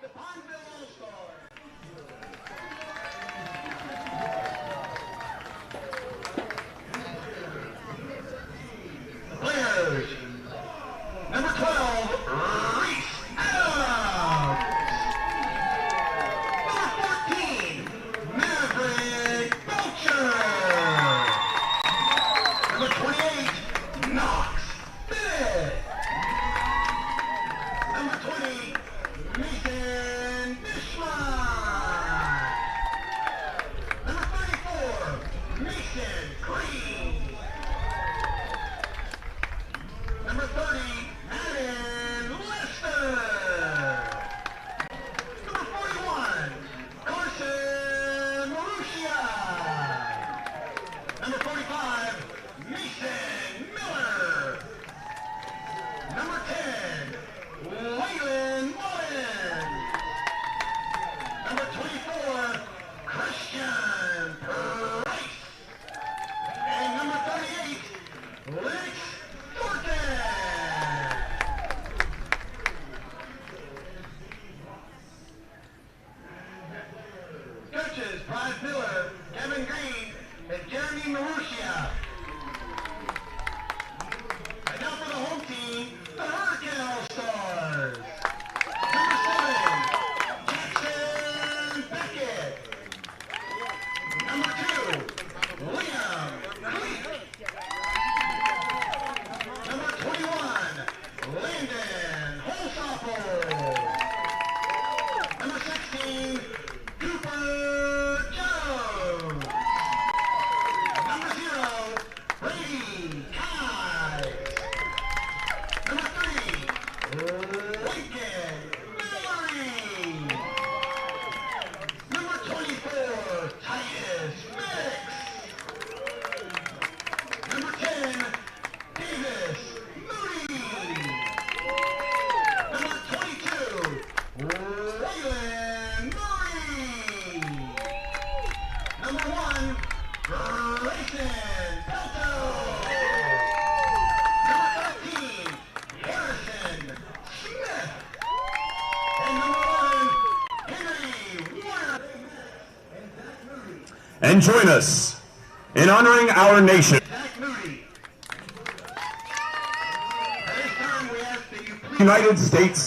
the Pineville All-Stars. Players, number 12, Reese Adams. Number 14, Maverick Belcher. Number 28, Knox Bennett. Number 20, Mason Bishman. Number 34, Mason Green. Number 30, Adam Lester. Number 41, Carson Marussia. Number 45, Mason Miller. Number 10, Waylon Mullen. Number 24, Christian Price. And number 38, Lex Thornton. Coaches, Brian Miller, Kevin Green, and Jeremy Marussia. And now for the home team, the Hurricane All-Stars. Number 7, Jackson Beckett. Number 2, Liam Cleek. Number 21, Landon Holsapple. Number 16, Cooper Jones. Number 0, Brady Kai. Number 3, Lincoln Mallory. Number 24, Titus Mix. Number 10, Davis Moody. Number 22, Waylon Murray. Number 1, Grayson Pelto. Number 13, Harrison Smith. And number 11, Henry Warner. And join us in honoring our nation. Zach Moody. At this time, we ask that you please. United States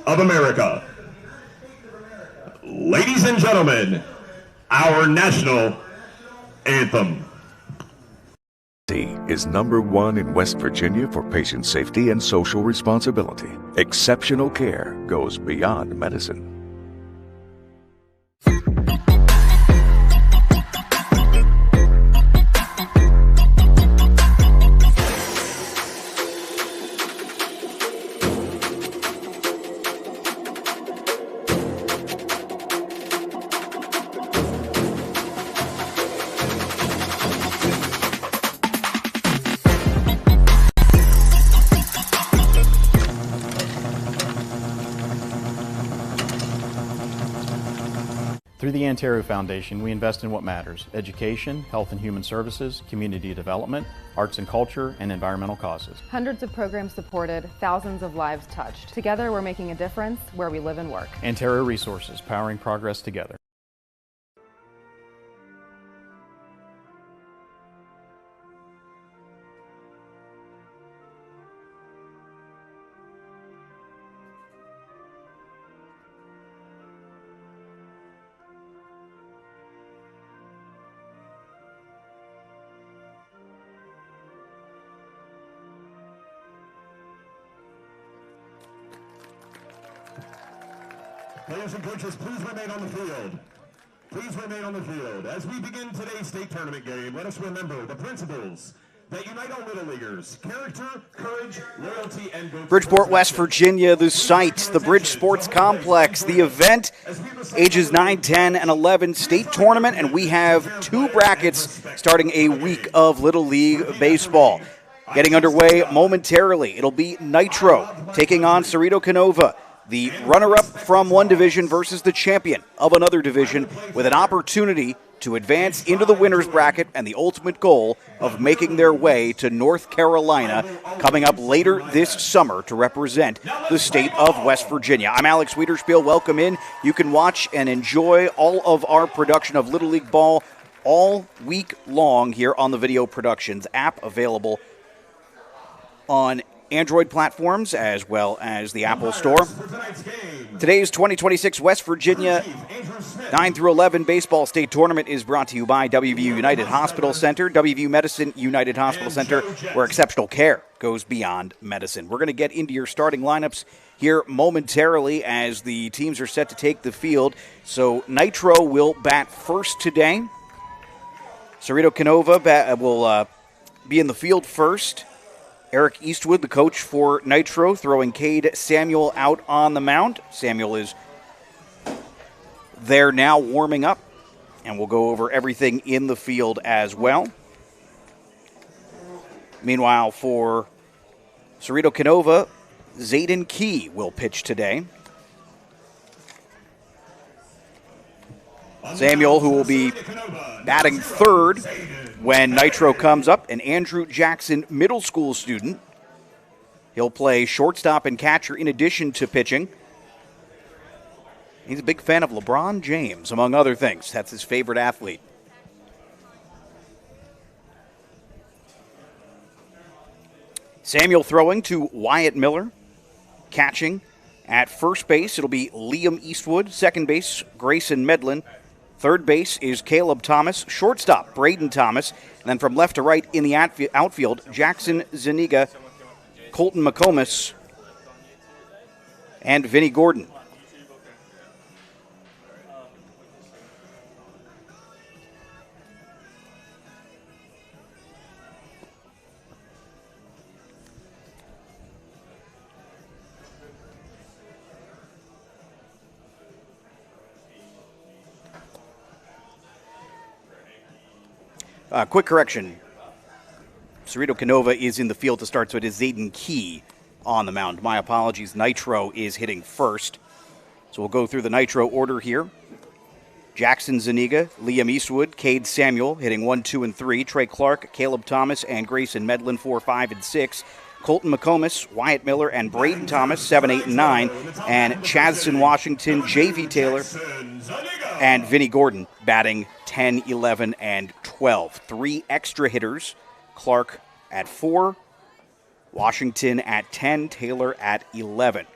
of America. Ladies and gentlemen, our national anthem. Is #1 in West Virginia for patient safety and social responsibility. Exceptional care goes beyond medicine. Through the Antero Foundation, we invest in what matters: education, health and human services, community development, arts and culture, and environmental causes. Hundreds of programs supported, thousands of lives touched. Together, we're making a difference where we live and work. Antero Resources, powering progress together. Players and coaches, please remain on the field. Please remain on the field. As we begin today's state tournament game, let us remember the principles that unite all Little Leaguers: character, courage, loyalty, and go. Bridgeport, West Virginia, the site, the Bridge Sports Complex. The event, ages 9, 10, and 11 state tournament, and we have 2 brackets starting a week of Little League baseball. Getting underway momentarily, it'll be Nitro taking on Cerrito Canova, the runner-up from one division versus the champion of another division, with an opportunity to advance into the winner's bracket and the ultimate goal of making their way to North Carolina coming up later this summer to represent the state of West Virginia. I'm Alex Wiederspiel. Welcome in. You can watch and enjoy all of our production of Little League Ball all week long here on the Video Productions app, available on Android platforms as well as the Apple Store. Today's 2026 West Virginia 9 through 11 baseball state tournament is brought to you by WVU United Hospital Center, WVU Medicine United Hospital Center, where exceptional care goes beyond medicine. We're going to get into your starting lineups here momentarily as the teams are set to take the field. So Nitro will bat first today. Cerrito Canova will be in the field first. Eric Eastwood, the coach for Nitro, throwing Cade Samuel out on the mound. Samuel is there now warming up, and we'll go over everything in the field as well. Meanwhile, for Cerrito Canova, Zayden Key will pitch today. Samuel, who will be batting third when Nitro comes up, an Andrew Jackson middle school student. He'll play shortstop and catcher in addition to pitching. He's a big fan of LeBron James, among other things. That's his favorite athlete. Samuel throwing to Wyatt Miller. Catching at first base, it'll be Liam Eastwood. Second base, Grayson Medlin. Third base is Caleb Thomas. Shortstop, Braden Thomas. And then from left to right in the outfield, Jackson Zuniga, Colton McComas, and Vinnie Gordon. Quick correction. Cerrito Canova is in the field to start, so it is Zayden Key on the mound. My apologies. Nitro is hitting first. So we'll go through the Nitro order here. Jackson Zuniga, Liam Eastwood, Cade Samuel hitting 1, 2, and 3. Trey Clark, Caleb Thomas, and Grayson Medlin 4, 5, and 6. Colton McComas, Wyatt Miller, and Braden Thomas 7, 8, and 9. And Chadson Washington, J.V. Taylor, and Vinnie Gordon batting 10, 11, and 12. 3 extra hitters. Clark at 4, Washington at 10, Taylor at 11.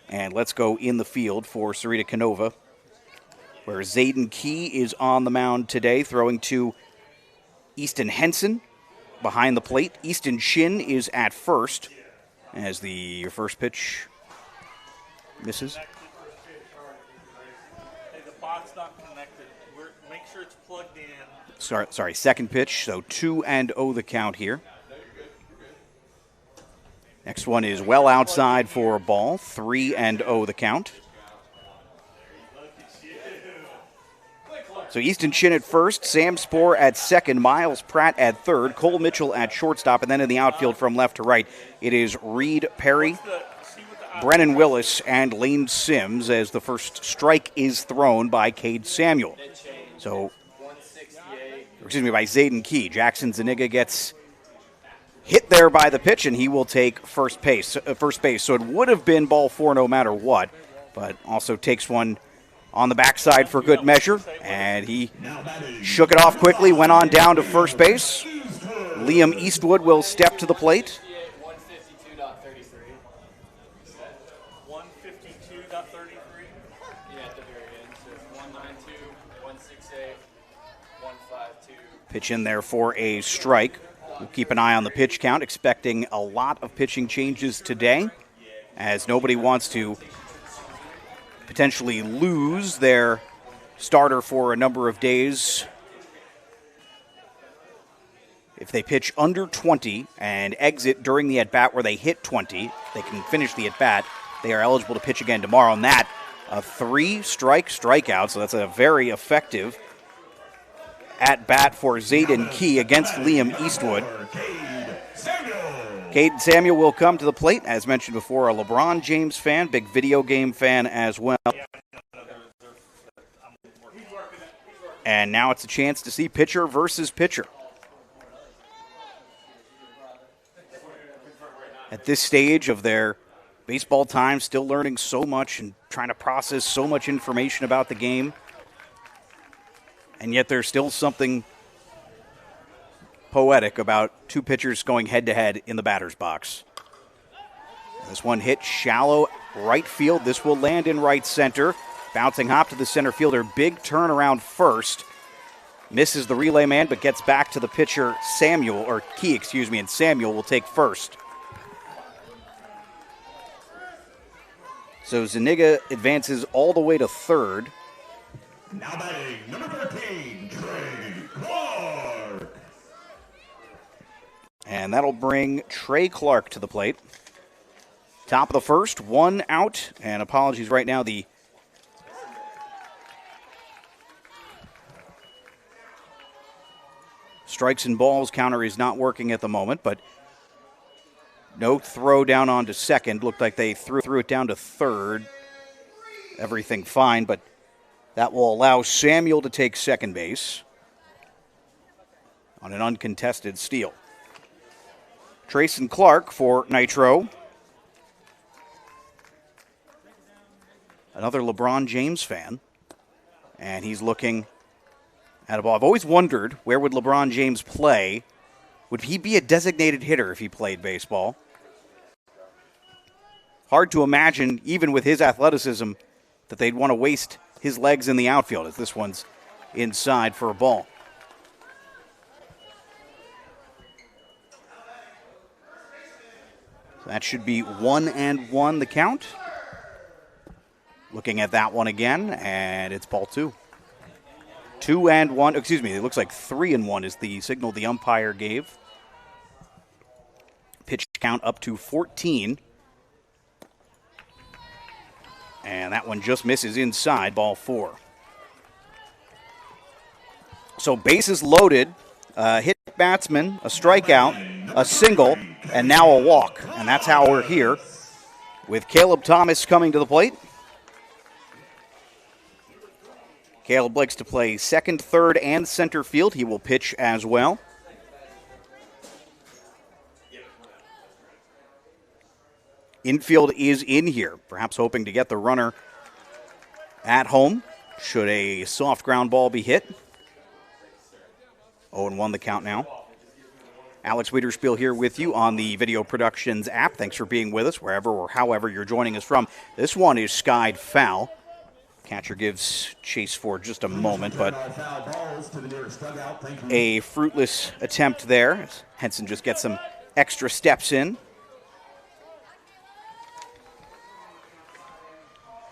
And let's go in the field for Cerrito Canova, where Zayden Key is on the mound today, throwing to Easton Henson behind the plate. Easton Shin is at first as the first pitch misses. Make sure it's plugged in. Sorry, second pitch, so 2-0 the count here. Next one is well outside for a ball, 3-0 the count. So Easton Shin at first, Sam Spohr at second, Miles Pratt at third, Cole Mitchell at shortstop, and then in the outfield from left to right, it is Reed Perry, Brennan Willis, and Lane Sims as the first strike is thrown by Cade Samuel. So, by Zayden Key. Jackson Zuniga gets hit there by the pitch, and he will take first base. So it would have been ball 4 no matter what, but also takes one on the backside for good measure, and he shook it off quickly, went on down to first base. Liam Eastwood will step to the plate. 152.33. Yeah, at the very end. So 192, 168, 152. Pitch in there for a strike. We'll keep an eye on the pitch count, expecting a lot of pitching changes today, as nobody wants to potentially lose their starter for a number of days. If they pitch under 20 and exit during the at-bat where they hit 20, they can finish the at-bat. They are eligible to pitch again tomorrow. And that, a 3-strikeout, so that's a very effective at-bat for Zayden Key against Liam Eastwood. Cade Samuel will come to the plate, as mentioned before, a LeBron James fan, big video game fan as well. and now it's a chance to see pitcher versus pitcher. At this stage of their baseball time, still learning so much and trying to process so much information about the game. And yet there's still something poetic about two pitchers going head-to-head in the batter's box. This one hit shallow right field. This will land in right center. Bouncing hop to the center fielder. Big turnaround first. Misses the relay man, but gets back to the pitcher, Key, and Samuel will take first. So Zuniga advances all the way to third. Now batting, number 13, Trey Clark. And that'll bring Trey Clark to the plate. Top of the first, 1 out. And apologies right now, the strikes and balls counter is not working at the moment, but no throw down onto second. Looked like they threw it down to third. Everything fine, but that will allow Samuel to take second base on an uncontested steal. Trayson Clark for Nitro. Another LeBron James fan. And he's looking at a ball. I've always wondered, where would LeBron James play? Would he be a designated hitter if he played baseball? Hard to imagine, even with his athleticism, that they'd want to waste his legs in the outfield, as this one's inside for a ball. So that should be 1-1 the count. Looking at that one again, and it's ball 2. 2-1, excuse me, it looks like 3-1 is the signal the umpire gave. Pitch count up to 14. And that one just misses inside, ball 4. So bases loaded, hit batsman, a strikeout, a single, and now a walk. And that's how we're here with Caleb Thomas coming to the plate. Caleb likes to play second, third, and center field. He will pitch as well. Infield is in here, perhaps hoping to get the runner at home should a soft ground ball be hit. 0-1 the count now. Alex Wiederspiel here with you on the Video Productions app. Thanks for being with us wherever or however you're joining us from. This one is skied foul. Catcher gives chase for just a moment, but a fruitless attempt there. Henson just gets some extra steps in.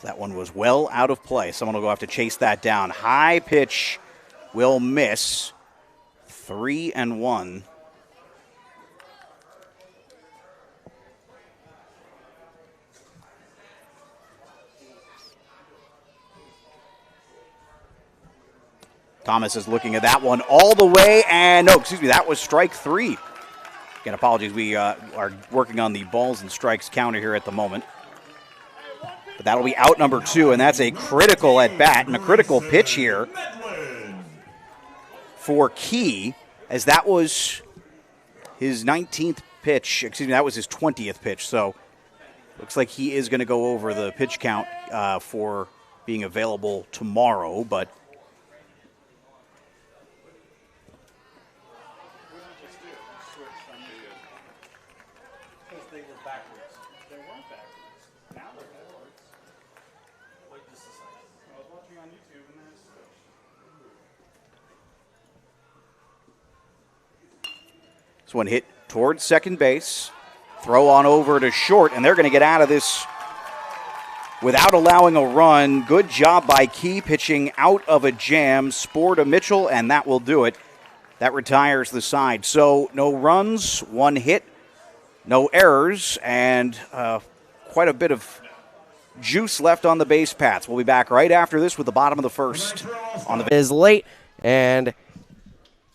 That one was well out of play. Someone will go have to chase that down. High pitch will miss. 3-1. Thomas is looking at that one all the way, and that was strike 3. Again, apologies, we are working on the balls and strikes counter here at the moment. But that'll be out number 2, and that's a critical at bat and a critical pitch here for Key, as that was his 19th pitch. That was his 20th pitch. So looks like he is going to go over the pitch count for being available tomorrow, but this one hit towards second base. Throw on over to short, and they're going to get out of this without allowing a run. Good job by Key, pitching out of a jam. Spore to Mitchell, and that will do it. That retires the side. So no runs, 1 hit, no errors, and quite a bit of juice left on the base paths. We'll be back right after this with the bottom of the first. On the is late, and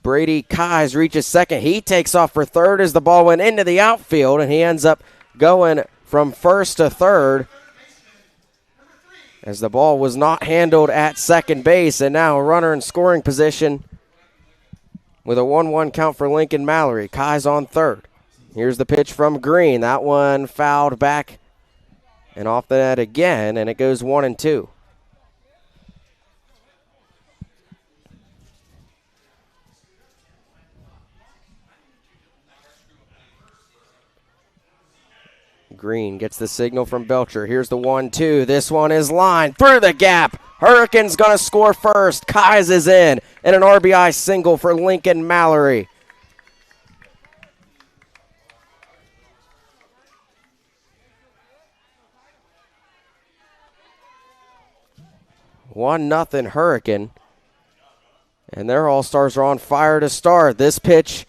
Brady Kais reaches second. He takes off for third as the ball went into the outfield, and he ends up going from first to third. as the ball was not handled at second base, and now a runner in scoring position with a 1-1 count for Lincoln Mallory. Kai's on third. Here's the pitch from Green. That one fouled back and off the net again, and it goes 1-2. Green gets the signal from Belcher. Here's the 1-2. This one is lined through the gap. Hurricanes going to score first. Kais is in, and an RBI single for Lincoln Mallory. One nothing Hurricane, and their all-stars are on fire to start. This pitch,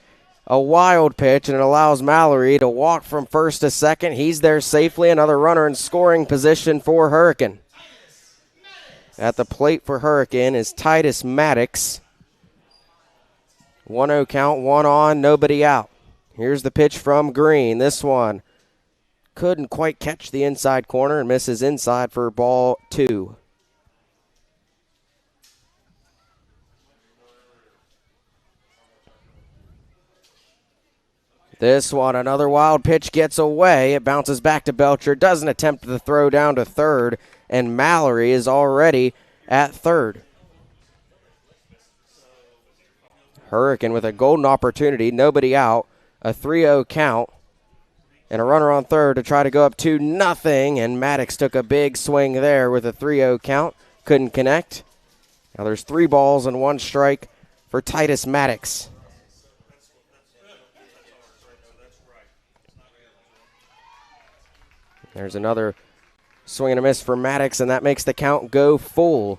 a wild pitch, and it allows Mallory to walk from first to second. He's there safely. Another runner in scoring position for Hurricane. At the plate for Hurricane is Titus Maddox. 1-0 count, one on, nobody out. Here's the pitch from Green. This one couldn't quite catch the inside corner and misses inside for ball 2. This one, another wild pitch gets away. It bounces back to Belcher, doesn't attempt the throw down to third, and Mallory is already at third. Hurricane with a golden opportunity, nobody out, a 3-0 count, and a runner on third to try to go up 2-0, and Maddox took a big swing there with a 3-0 count, couldn't connect. Now there's 3 balls and 1 strike for Titus Maddox. There's another swing and a miss for Maddox, and that makes the count go full.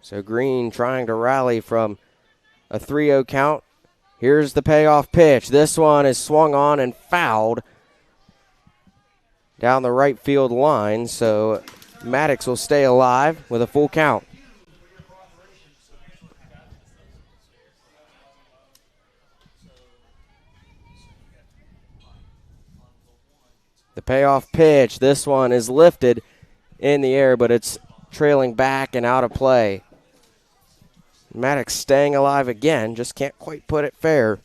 So Green trying to rally from a 3-0 count. Here's the payoff pitch. This one is swung on and fouled down the right field line, so Maddox will stay alive with a full count. The payoff pitch, this one is lifted in the air, but it's trailing back and out of play. Maddox staying alive again, just can't quite put it fair.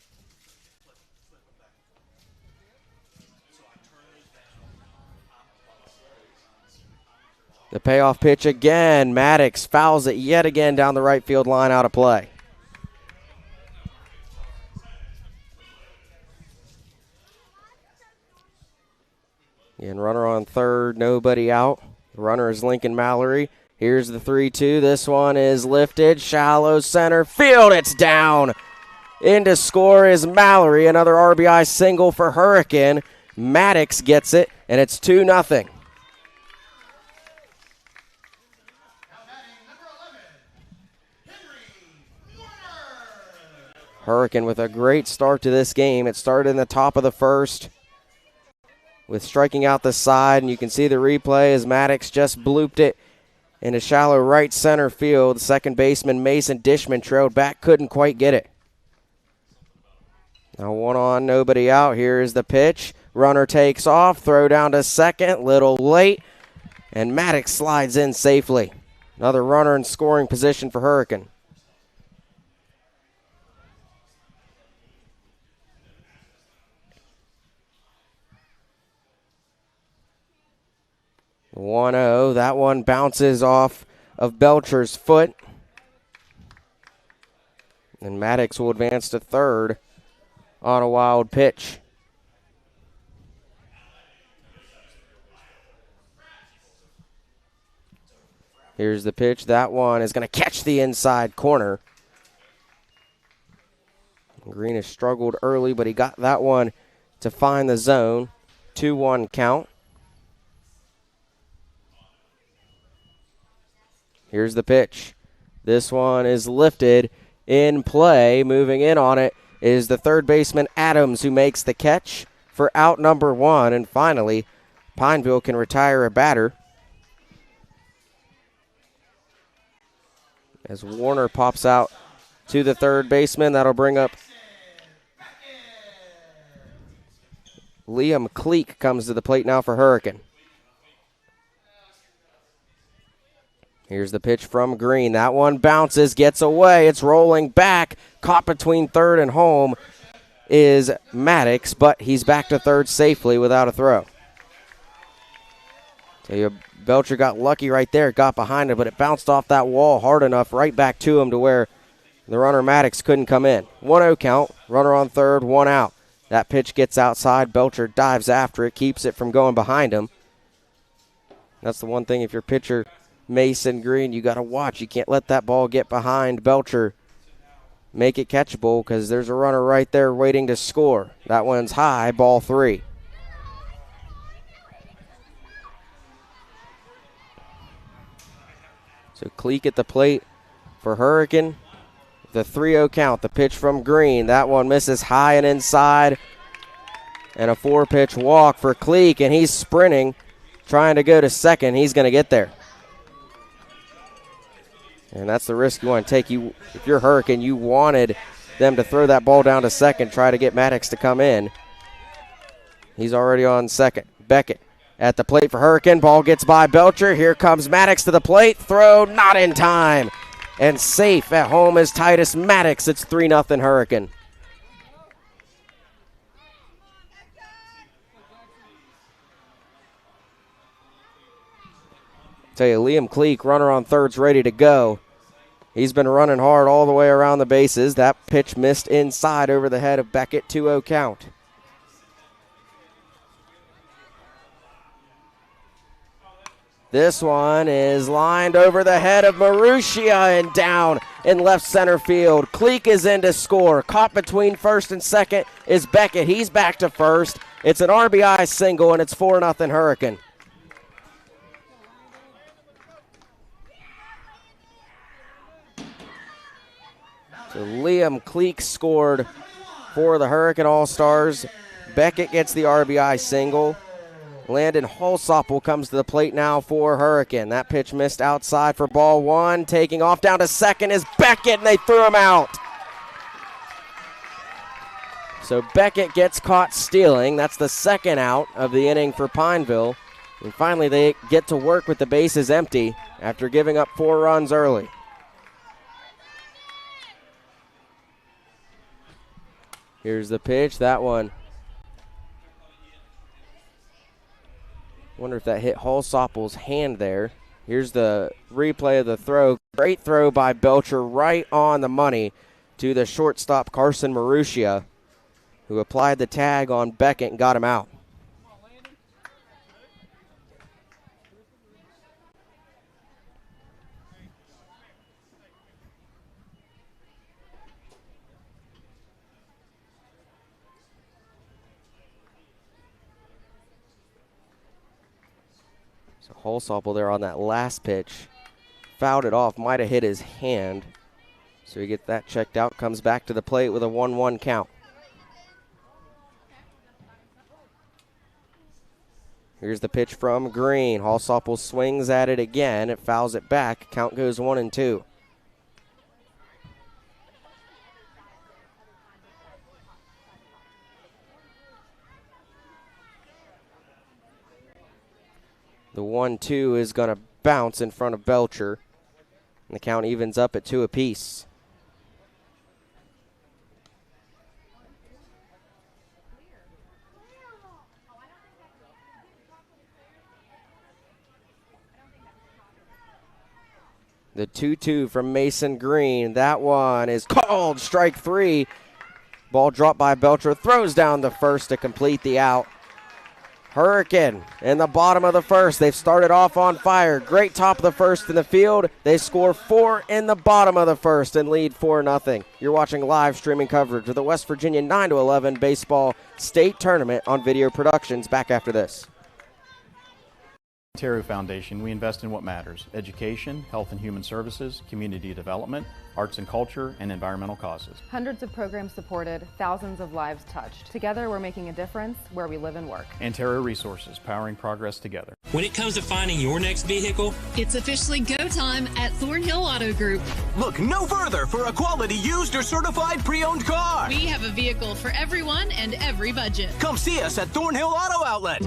The payoff pitch again, Maddox fouls it yet again down the right field line, out of play. And runner on third, nobody out. The runner is Lincoln Mallory. Here's the 3-2. This one is lifted. Shallow center field. It's down. In to score is Mallory. Another RBI single for Hurricane. Maddox gets it, and it's 2-0. Hurricane with a great start to this game. It started in the top of the first with striking out the side, and you can see the replay as Maddox just blooped it into shallow right center field. Second baseman Mason Dishman trailed back, couldn't quite get it. Now 1 on, nobody out. Here's the pitch. Runner takes off, throw down to second, little late, and Maddox slides in safely. Another runner in scoring position for Hurricane. (1-0). That one bounces off of Belcher's foot. And Maddox will advance to third on a wild pitch. Here's the pitch. That one is going to catch the inside corner. Green has struggled early, but he got that one to find the zone. 2-1 count. Here's the pitch. This one is lifted in play. Moving in on it is the third baseman Adams, who makes the catch for out number 1. And finally, Pineville can retire a batter as Warner pops out to the third baseman. That'll bring up Liam Cleek, comes to the plate now for Hurricane. Here's the pitch from Green. That one bounces, gets away. It's rolling back. Caught between third and home is Maddox, but he's back to third safely without a throw. Tell you, Belcher got lucky right there. Got behind it, but it bounced off that wall hard enough right back to him to where the runner Maddox couldn't come in. 1-0 count. Runner on third, one out. That pitch gets outside. Belcher dives after it, keeps it from going behind him. That's the one thing if you're pitcher Mason Green, you got to watch. You can't let that ball get behind Belcher. Make it catchable because there's a runner right there waiting to score. That one's high, ball 3. So Cleek at the plate for Hurricane. The 3-0 count, the pitch from Green. That one misses high and inside. And a 4-pitch walk for Cleek, and he's sprinting, trying to go to second. He's going to get there. And that's the risk you want to take. If you're Hurricane, you wanted them to throw that ball down to second, try to get Maddox to come in. He's already on second. Beckett at the plate for Hurricane. Ball gets by Belcher. Here comes Maddox to the plate. Throw not in time. And safe at home is Titus Maddox. It's 3-0 Hurricane. Tell you, Liam Cleek, runner on third's ready to go. He's been running hard all the way around the bases. That pitch missed inside over the head of Beckett. 2-0 count. This one is lined over the head of Marussia and down in left center field. Cleek is in to score. Caught between first and second is Beckett. He's back to first. It's an RBI single, and it's 4-0 Hurricane. So Liam Cleek scored for the Hurricane All-Stars. Beckett gets the RBI single. Landon Holsopple comes to the plate now for Hurricane. That pitch missed outside for ball 1. Taking off down to second is Beckett, and they threw him out. So Beckett gets caught stealing. That's the second out of the inning for Pineville. And finally they get to work with the bases empty after giving up 4 runs early. Here's the pitch. That one. Wonder if that hit Holsopple's hand there. Here's the replay of the throw. Great throw by Belcher right on the money to the shortstop Carson Marussia, who applied the tag on Beckett and got him out. So Holsopple there on that last pitch. Fouled it off, might have hit his hand. So he gets that checked out, comes back to the plate with a 1-1 count. Here's the pitch from Green. Holsopple swings at it again. It fouls it back. Count goes 1-2. The 1-2 is going to bounce in front of Belcher. And the count evens up at 2 apiece. The 2-2 from Mason Green. That one is called strike 3. Ball dropped by Belcher. Throws down the first to complete the out. Hurricane in the bottom of the first. They've started off on fire. Great top of the first in the field. They score 4 in the bottom of the first and lead 4-0. You're watching live streaming coverage of the West Virginia 9-11 Baseball State Tournament on Video Productions. Back after this. Ontario Foundation, we invest in what matters: education, health and human services, community development, arts and culture, and environmental causes. Hundreds of programs supported, thousands of lives touched. Together, we're making a difference where we live and work. Ontario Resources, powering progress together. When it comes to finding your next vehicle, it's officially go time at Thornhill Auto Group. Look no further for a quality used or certified pre-owned car. We have a vehicle for everyone and every budget. Come see us at Thornhill Auto Outlet.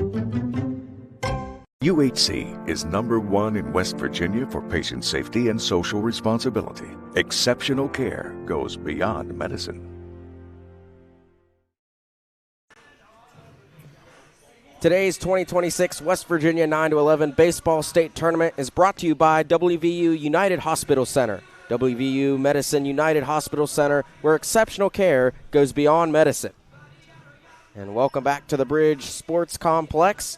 UHC is #1 in West Virginia for patient safety and social responsibility. Exceptional care goes beyond medicine. Today's 2026 West Virginia 9-11 Baseball State Tournament is brought to you by WVU United Hospital Center. WVU Medicine United Hospital Center, where exceptional care goes beyond medicine. And welcome back to the Bridge Sports Complex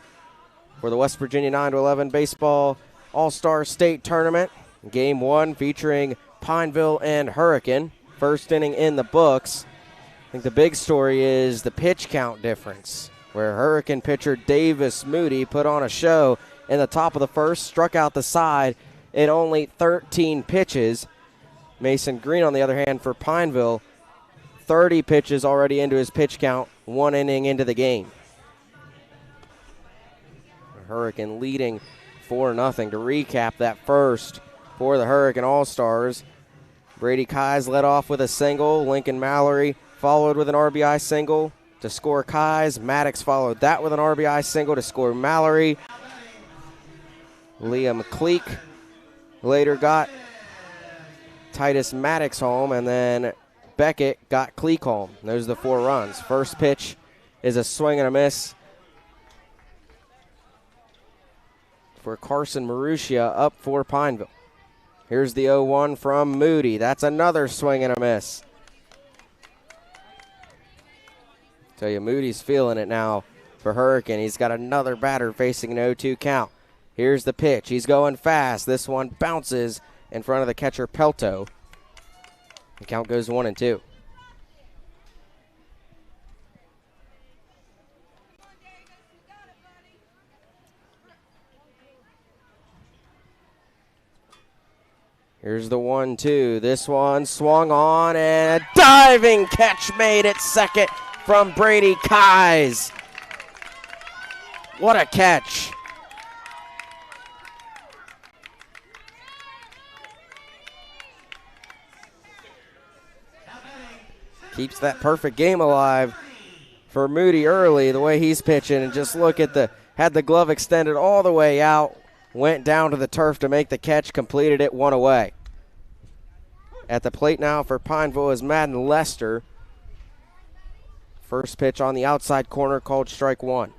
for the West Virginia 9-11 Baseball All-Star State Tournament. Game 1 featuring Pineville and Hurricane. First inning in the books. I think the big story is the pitch count difference, where Hurricane pitcher Davis Moody put on a show in the top of the first, struck out the side in only 13 pitches. Mason Green, on the other hand, for Pineville, 30 pitches already into his pitch count, 1 inning into the game. Hurricane leading 4-0. To recap that first for the Hurricane All-Stars, Brady Kies led off with a single. Lincoln Mallory followed with an RBI single to score Kies. Maddox followed that with an RBI single to score Mallory. Liam Cleek later got Titus Maddox home, and then Beckett got Cleek home. Those are the 4 runs. First pitch is a swing and a miss for Carson Marussia, up for Pineville. Here's the 0-1 from Moody. That's another swing and a miss. Tell you, Moody's feeling it now for Hurricane. He's got another batter facing an 0-2 count. Here's the pitch. He's going fast. This one bounces in front of the catcher Pelto. The count goes 1-2. Here's the 1-2. This one swung on, and a diving catch made at second from Brady Kies. What a catch. Keeps that perfect game alive for Moody early, the way he's pitching. And just look at had the glove extended all the way out, went down to the turf to make the catch, completed it, 1 away. At the plate now for Pineville is Madden Lester. First pitch on the outside corner, called strike 1.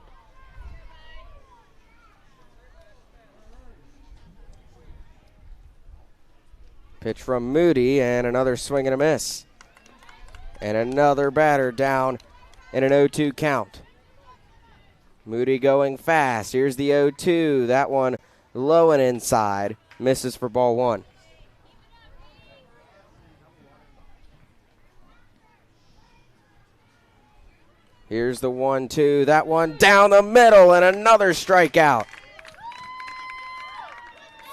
Pitch from Moody, and another swing and a miss. And another batter down in an 0-2 count. Moody going fast. Here's the 0-2. That one low and inside. Misses for ball 1. Here's the 1-2. That one down the middle, and another strikeout.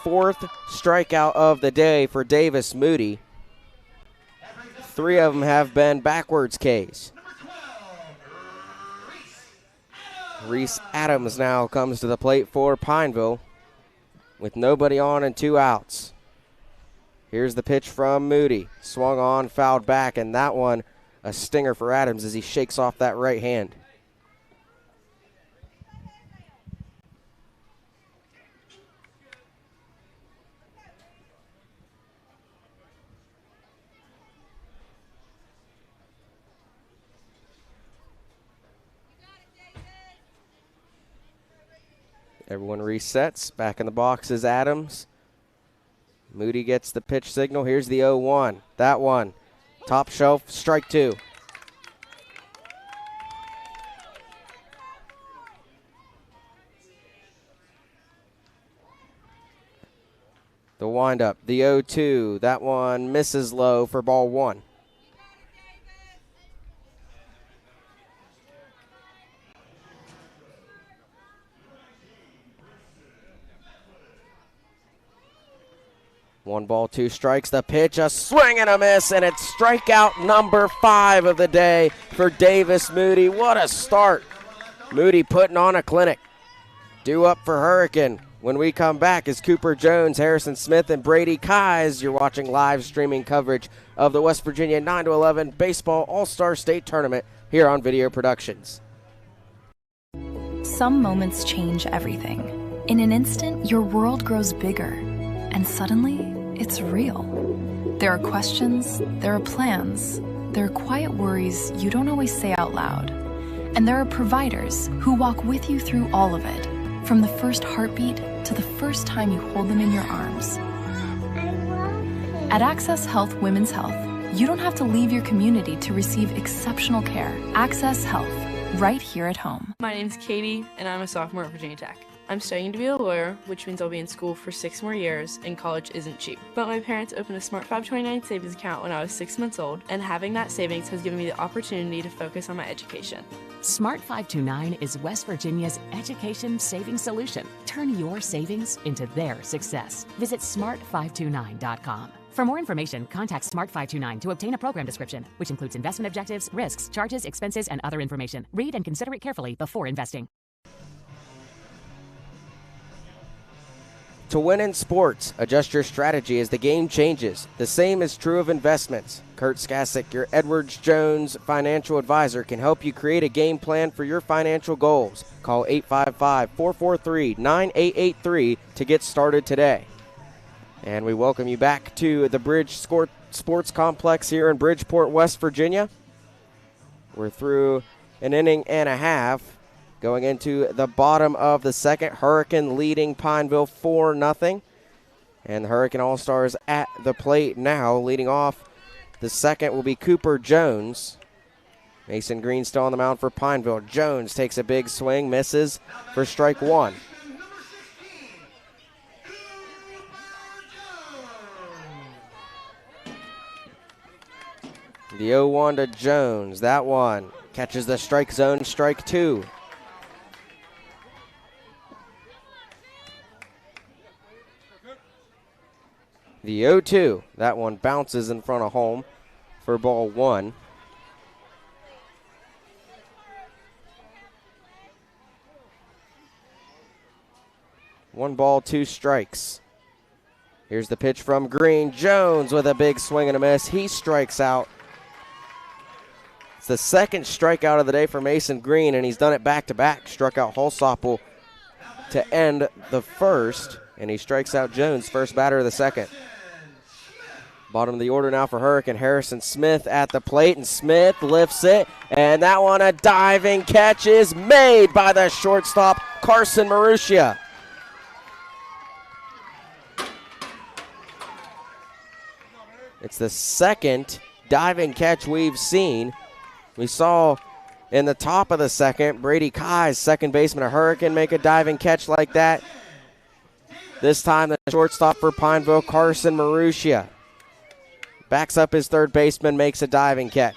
4th strikeout of the day for Davis Moody. 3 of them have been backwards Ks. Reese Adams now comes to the plate for Pineville with nobody on and 2 outs. Here's the pitch from Moody. Swung on, fouled back, and that one a stinger for Adams as he shakes off that right hand. Everyone resets. Back in the box is Adams. Moody gets the pitch signal. Here's the 0-1. That one. Top shelf, strike 2. The windup, the 0-2. That one misses low for ball 1. One ball, 2 strikes. The pitch, a swing and a miss, and it's strikeout number 5 of the day for Davis Moody. What a start. Moody putting on a clinic. Due up for Hurricane. When we come back is Cooper Jones, Harrison Smith, and Brady Kies. You're watching live streaming coverage of the West Virginia 9-11 Baseball All-Star State Tournament here on Video Productions. Some moments change everything. In an instant, your world grows bigger, and suddenly, it's real. There are questions, there are plans, there are quiet worries you don't always say out loud. And there are providers who walk with you through all of it, from the first heartbeat to the first time you hold them in your arms. At Access Health Women's Health, you don't have to leave your community to receive exceptional care. Access Health, right here at home. My name's Katie, and I'm a sophomore at Virginia Tech. I'm studying to be a lawyer, which means I'll be in school for 6 more years, and college isn't cheap. But my parents opened a Smart 529 savings account when I was 6 months old, and having that savings has given me the opportunity to focus on my education. Smart 529 is West Virginia's education savings solution. Turn your savings into their success. Visit smart529.com. For more information, contact Smart 529 to obtain a program description, which includes investment objectives, risks, charges, expenses, and other information. Read and consider it carefully before investing. To win in sports, adjust your strategy as the game changes. The same is true of investments. Kurt Skasic, your Edwards Jones financial advisor, can help you create a game plan for your financial goals. Call 855-443-9883 to get started today. And we welcome you back to the Bridge Sports Complex here in Bridgeport, West Virginia. We're through an inning and a half. Going into the bottom of the second, Hurricane leading Pineville 4-0. And the Hurricane All-Stars at the plate now. Leading off the second will be Cooper Jones. Mason Green still on the mound for Pineville. Jones takes a big swing, misses for strike one. The 0-1 to Jones. That one catches the strike zone, strike two. The 0-2, that one bounces in front of home for ball one. One ball, two strikes. Here's the pitch from Green. Jones with a big swing and a miss. He strikes out. It's the second strikeout of the day for Mason Green, and he's done it back-to-back. Struck out Holsopple to end the first, and he strikes out Jones, first batter of the second. Bottom of the order now for Hurricane. Harrison Smith at the plate, and Smith lifts it, and that one, a diving catch is made by the shortstop, Carson Marussia. It's the second diving catch we've seen. We saw in the top of the second, Brady Kai's second baseman of Hurricane make a diving catch like that. This time the shortstop for Pineville, Carson Marussia, backs up his third baseman, makes a diving catch.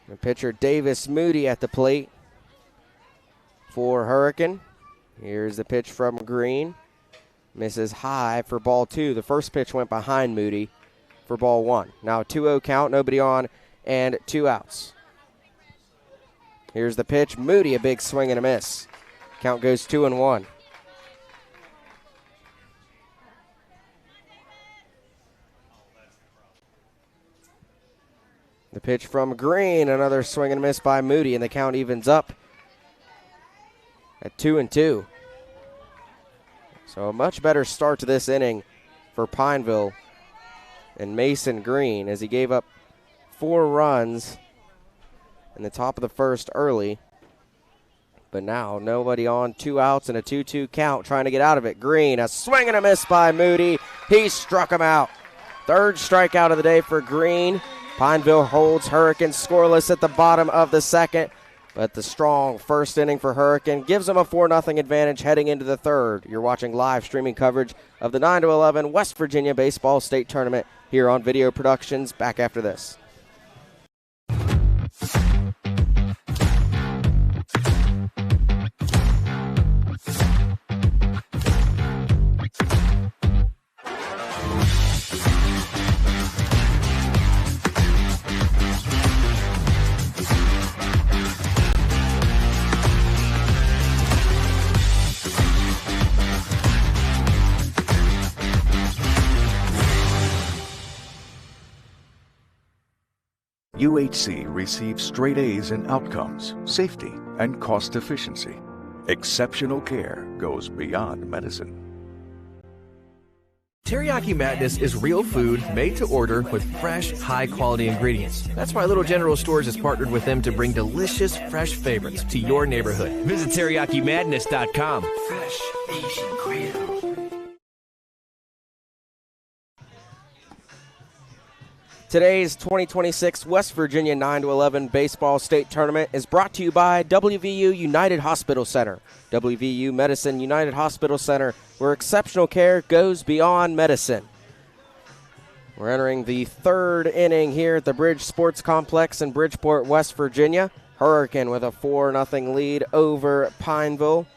The pitcher Davis Moody at the plate for Hurricane. Here's the pitch from Green. Misses high for ball two. The first pitch went behind Moody for ball one. Now a 2-0 count, nobody on, and 2 outs. Here's the pitch. Moody, a big swing and a miss. Count goes 2-1. The pitch from Green, another swing and a miss by Moody, and the count evens up at 2-2. So a much better start to this inning for Pineville and Mason Green, as he gave up 4 runs in the top of the first early. But now nobody on, 2 outs and a 2-2 count, trying to get out of it. Green, a swing and a miss by Moody. He struck him out. Third strikeout of the day for Green. Pineville holds Hurricane scoreless at the bottom of the second. But the strong first inning for Hurricane gives them a 4-0 advantage heading into the third. You're watching live streaming coverage of the 9-11 West Virginia Baseball State Tournament here on Video Productions. Back after this. UHC receives straight A's in outcomes, safety, and cost efficiency. Exceptional care goes beyond medicine. Teriyaki Madness is real food made to order with fresh, high-quality ingredients. That's why Little General Stores has partnered with them to bring delicious, fresh favorites to your neighborhood. Visit TeriyakiMadness.com. Fresh Asian Creole. Today's 2026 West Virginia 9-11 Baseball State Tournament is brought to you by WVU United Hospital Center. WVU Medicine United Hospital Center, where exceptional care goes beyond medicine. We're entering the third inning here at the Bridge Sports Complex in Bridgeport, West Virginia. Hurricane with a 4-0 lead over Pineville.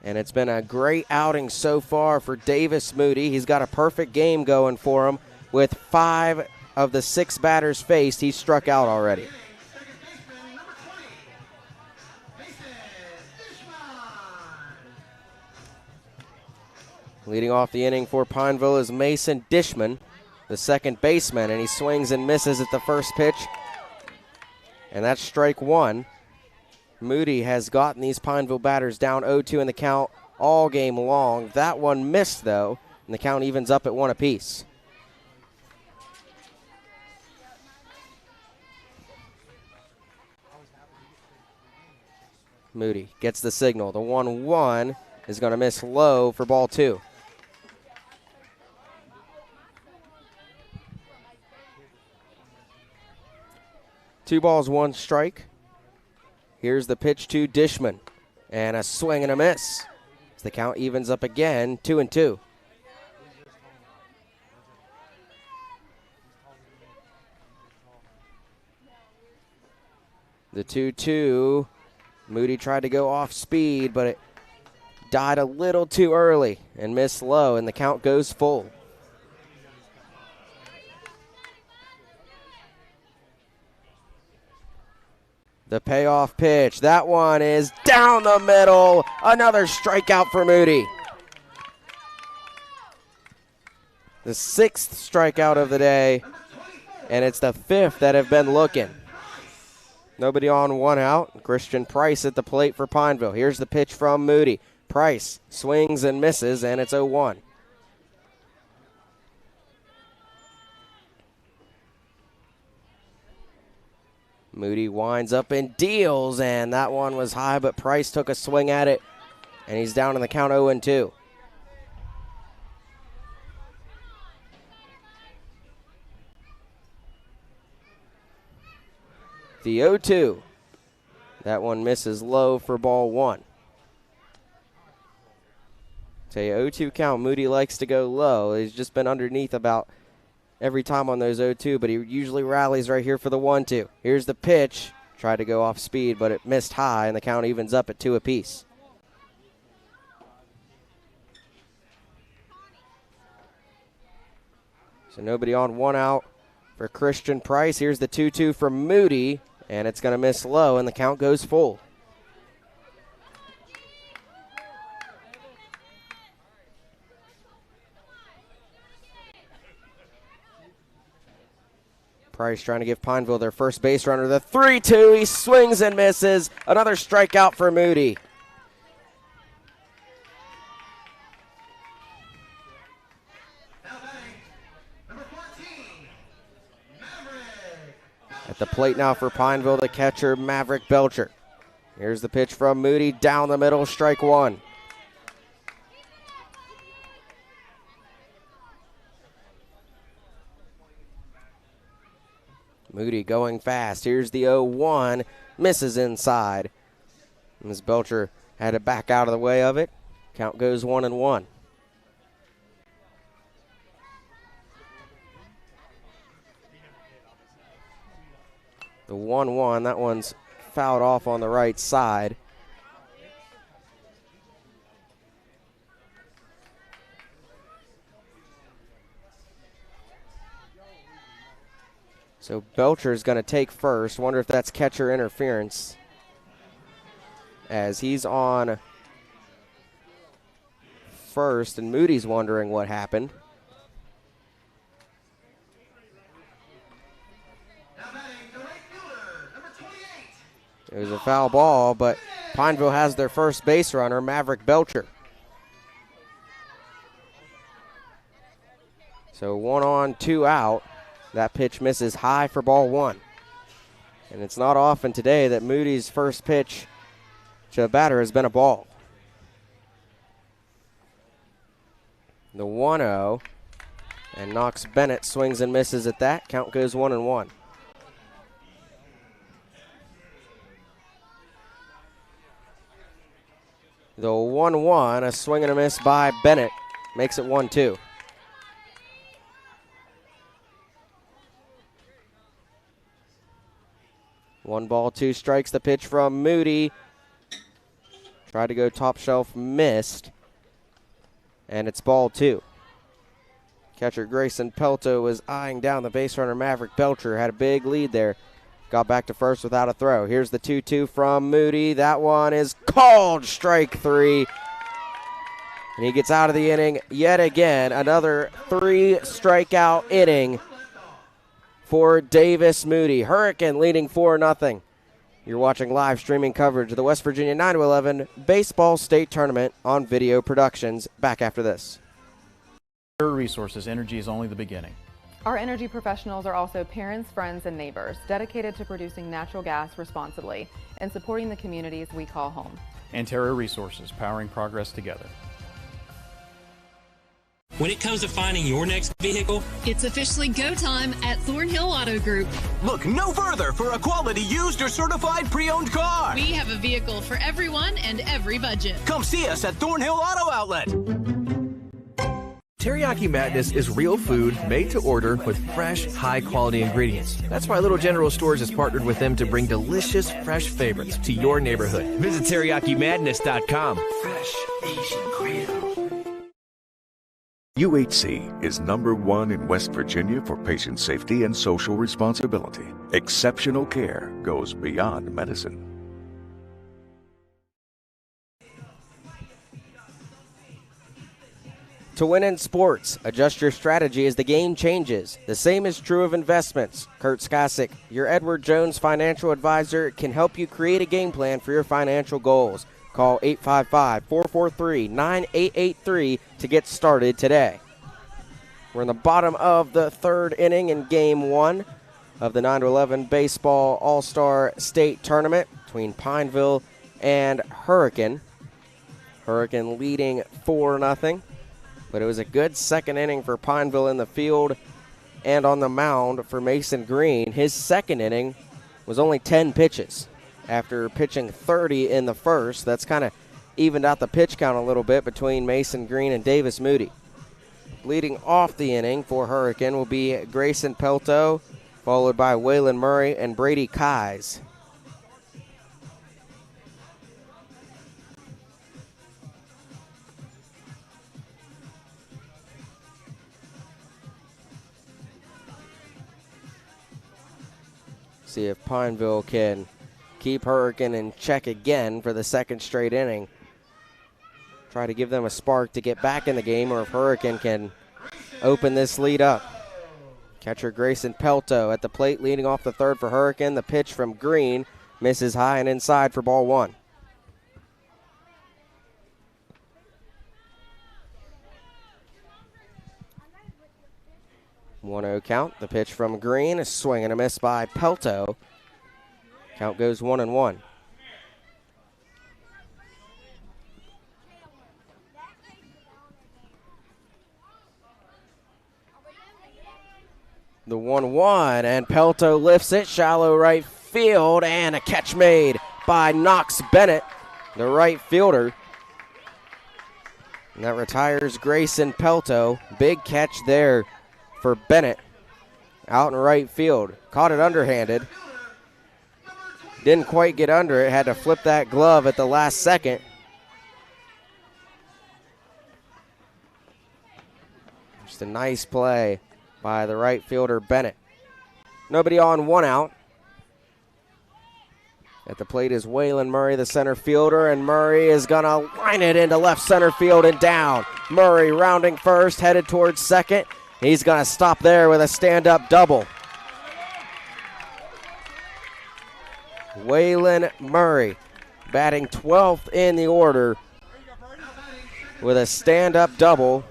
And it's been a great outing so far for Davis Moody. He's got a perfect game going for him. With 5 of the 6 batters faced, he's struck out already. Leading off the inning for Pineville is Mason Dishman, the second baseman, and he swings and misses at the first pitch. And that's strike 1. Moody has gotten these Pineville batters down 0-2 in the count all game long. That one missed, though, and the count evens up at 1 apiece. Moody gets the signal. The 1-1 is going to miss low for ball 2. Two balls, 1 strike. Here's the pitch to Dishman. And a swing and a miss. As the count evens up again, 2-2. The 2-2. Moody tried to go off speed, but it died a little too early and missed low, and the count goes full. The payoff pitch. That one is down the middle. Another strikeout for Moody. The 6th strikeout of the day, and it's the 5th that have been looking. Nobody on, 1 out. Christian Price at the plate for Pineville. Here's the pitch from Moody. Price swings and misses, and it's 0-1. Moody winds up and deals, and that one was high, but Price took a swing at it, and he's down in the count 0-2. The 0-2. That one misses low for ball 1. Tell you, 0-2 count. Moody likes to go low. He's just been underneath about every time on those 0-2, but he usually rallies right here for the 1-2. Here's the pitch. Tried to go off speed, but it missed high, and the count evens up at 2 apiece. So nobody on, 1 out for Christian Price. Here's the 2-2 from Moody. And it's going to miss low, and the count goes full. Price trying to give Pineville their first base runner. The 3-2, he swings and misses. Another strikeout for Moody. At the plate now for Pineville, the catcher, Maverick Belcher. Here's the pitch from Moody, down the middle, strike 1. Moody going fast. Here's the 0-1, misses inside. As Belcher had to back out of the way of it. Count goes 1-1. The 1-1, that one's fouled off on the right side. So Belcher's going to take first. Wonder if that's catcher interference, as he's on first, and Moody's wondering what happened. It was a foul ball, but Pineville has their first base runner, Maverick Belcher. So 1 on, 2 out. That pitch misses high for ball 1. And it's not often today that Moody's first pitch to a batter has been a ball. The 1-0. And Knox Bennett swings and misses at that. Count goes 1-1. The 1-1, a swing and a miss by Bennett, makes it 1-2. One ball, 2 strikes. The pitch from Moody. Tried to go top shelf, missed. And it's ball 2. Catcher Grayson Pelto was eyeing down the base runner Maverick Belcher. Had a big lead there. Got back to first without a throw. Here's the 2-2 from Moody. That one is called strike 3. And he gets out of the inning yet again. Another 3 strikeout inning for Davis Moody. Hurricane leading 4-0. You're watching live streaming coverage of the West Virginia 9-11 Baseball State Tournament on Video Productions. Back after this. Resources, energy is only the beginning. Our energy professionals are also parents, friends, and neighbors dedicated to producing natural gas responsibly and supporting the communities we call home. Antero Resources, powering progress together. When it comes to finding your next vehicle, it's officially go time at Thornhill Auto Group. Look no further for a quality used or certified pre-owned car. We have a vehicle for everyone and every budget. Come see us at Thornhill Auto Outlet. Teriyaki Madness is real food made to order with fresh, high-quality ingredients. That's why Little General Stores has partnered with them to bring delicious, fresh favorites to your neighborhood. Visit TeriyakiMadness.com. Fresh Asian Grill. UHC is #1 in West Virginia for patient safety and social responsibility. Exceptional care goes beyond medicine. To win in sports, adjust your strategy as the game changes. The same is true of investments. Kurt Skasic, your Edward Jones financial advisor, can help you create a game plan for your financial goals. Call 855-443-9883 to get started today. We're in the bottom of the 3rd inning in Game 1 of the 9-11 Baseball All-Star State Tournament between Pineville and Hurricane. Hurricane leading 4-0. But it was a good second inning for Pineville in the field and on the mound for Mason Green. His second inning was only 10 pitches after pitching 30 in the first. That's kind of evened out the pitch count a little bit between Mason Green and Davis Moody. Leading off the inning for Hurricane will be Grayson Pelto, followed by Waylon Murray and Brady Kies. See if Pineville can keep Hurricane in check again for the second straight inning. Try to give them a spark to get back in the game, or if Hurricane can open this lead up. Catcher Grayson Pelto at the plate leading off the 3rd for Hurricane. The pitch from Green misses high and inside for ball 1. One-0 count. The pitch from Green, a swing and a miss by Pelto. Count goes 1-1. The 1-1, and Pelto lifts it, shallow right field, and a catch made by Knox Bennett, the right fielder. And that retires Grayson Pelto. Big catch there for Bennett out in right field. Caught it underhanded. Didn't quite get under it. Had to flip that glove at the last second. Just a nice play by the right fielder Bennett. Nobody on, 1 out. At the plate is Waylon Murray, the center fielder, and Murray is going to line it into left center field and down. Murray rounding first, headed towards second. He's going to stop there with a stand-up double. Waylon Murray, batting 12th in the order with a stand-up double.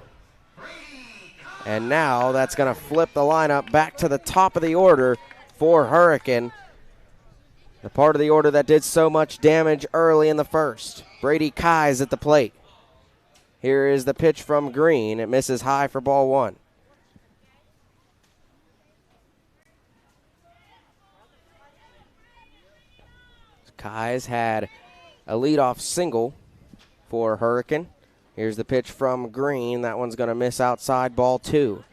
And now that's going to flip the lineup back to the top of the order for Hurricane. The part of the order that did so much damage early in the first. Brady Keyes at the plate. Here is the pitch from Green. It misses high for ball one. Keyes had a leadoff single for Hurricane. Here's the pitch from Green. That one's going to miss outside, ball two.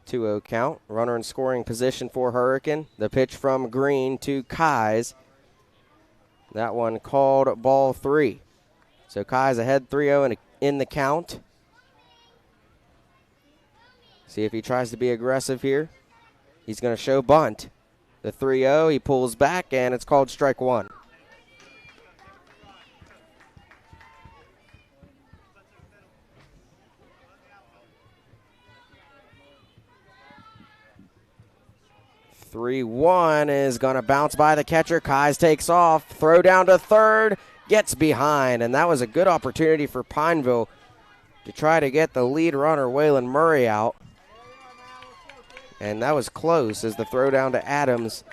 Two-0 count. Runner in scoring position for Hurricane. The pitch from Green to Keyes. That one called ball three. So Keyes ahead 3-0 in the count. See if he tries to be aggressive here. He's going to show bunt. The 3-0, he pulls back, and it's called strike one. Three-one is going to bounce by the catcher. Keyes takes off. Throw down to third. Gets behind, and that was a good opportunity for Pineville to try to get the lead runner, Waylon Murray, out. And that was close as the throw down to Adams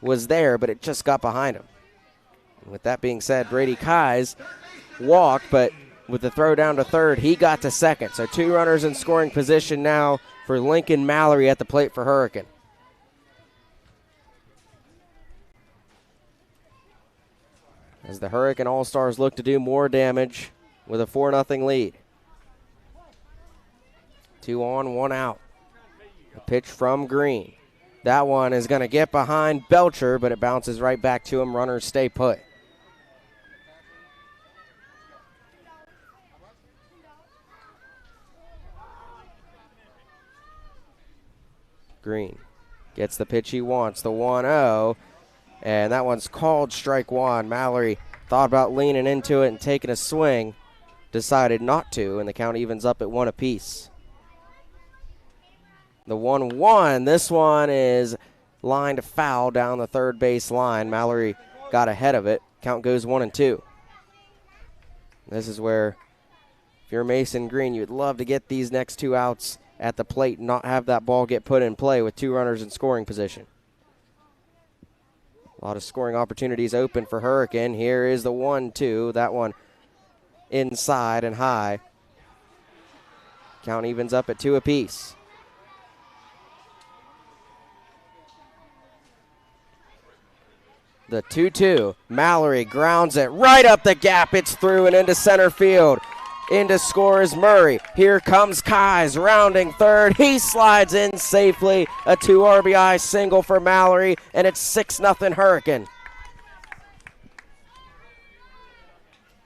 was there, but it just got behind him. With that being said, Brady Keyes walked, but with the throw down to third, he got to second. So two runners in scoring position now for Lincoln Mallory at the plate for Hurricane. As the Hurricane All-Stars look to do more damage with a 4-0 lead. 2 on, 1 out. A pitch from Green. That one is going to get behind Belcher, but it bounces right back to him. Runners stay put. Green gets the pitch he wants, the 1-0, and that one's called strike one. Mallory thought about leaning into it and taking a swing, decided not to, and the count evens up at 1 apiece. The 1-1, this one is lined foul down the third base line. Mallory got ahead of it. Count goes 1-2. This is where, if you're Mason Green, you'd love to get these next two outs at the plate and not have that ball get put in play with two runners in scoring position. A lot of scoring opportunities open for Hurricane. Here is the 1-2. That one inside and high. Count evens up at 2 apiece. The 2-2. Mallory grounds it right up the gap. It's through and into center field. In to score is Murray. Here comes Keyes rounding third. He slides in safely. A 2 RBI single for Mallory, and it's 6-0 Hurricane.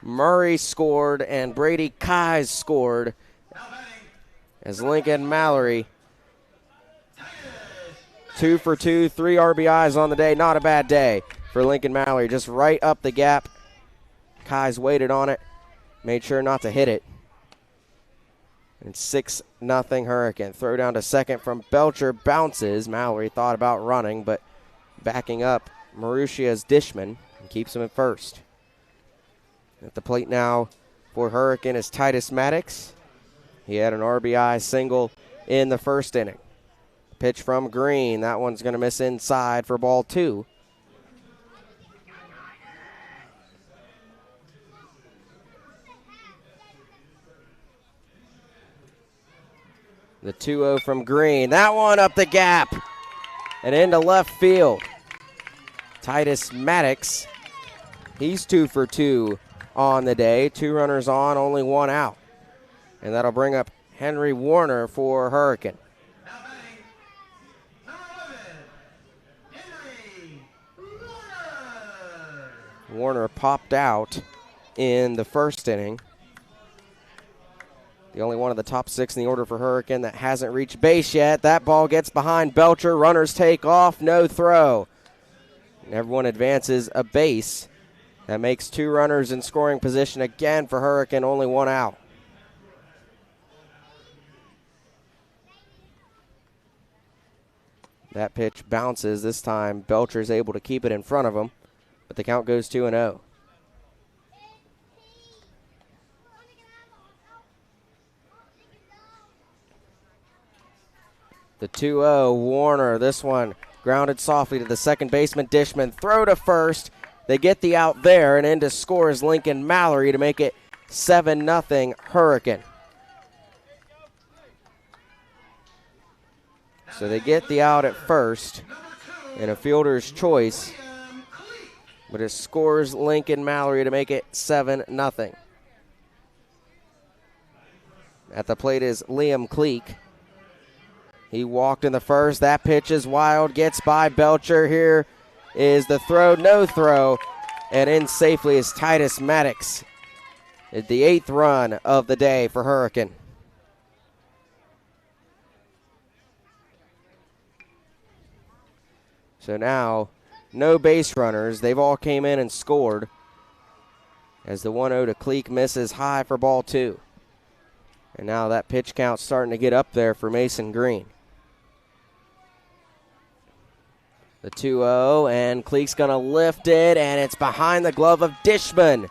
Murray scored and Brady Keyes scored as Lincoln Mallory 2 for 2, 3 RBIs on the day. Not a bad day for Lincoln Mallory. Just right up the gap. Keyes waited on it. Made sure not to hit it. And 6-0 Hurricane. Throw down to second from Belcher. Bounces. Mallory thought about running, but backing up Marushia's Dishman and keeps him at first. At the plate now for Hurricane is Titus Maddox. He had an RBI single in the first inning. Pitch from Green. That one's going to miss inside for ball two. The 2-0 from Green. That one up the gap and into left field. Titus Maddox, he's 2 for 2 on the day. 2 runners on, only 1 out. And that'll bring up Henry Warner for Hurricane. Warner popped out in the first inning. The only one of the top 6 in the order for Hurricane that hasn't reached base yet. That ball gets behind Belcher. Runners take off, no throw. And everyone advances a base. That makes 2 runners in scoring position again for Hurricane, only 1 out. That pitch bounces. This time, Belcher's able to keep it in front of him, but the count goes 2-0. The 2-0, Warner. This one grounded softly to the second baseman, Dishman. Throw to first. They get the out there, and in to score is Lincoln Mallory to make it 7-0 Hurricane. So they get the out at first in a fielder's choice, but it scores Lincoln Mallory to make it 7-0. At the plate is Liam Cleek. He walked in the first. That pitch is wild, gets by Belcher. Here is the throw, no throw, and in safely is Titus Maddox. The 8th run of the day for Hurricane. So now, no base runners. They've all came in and scored as the 1-0 to Cleek misses high for ball 2. And now that pitch count's starting to get up there for Mason Green. The 2-0, and Cleek's going to lift it, and it's behind the glove of Dishman.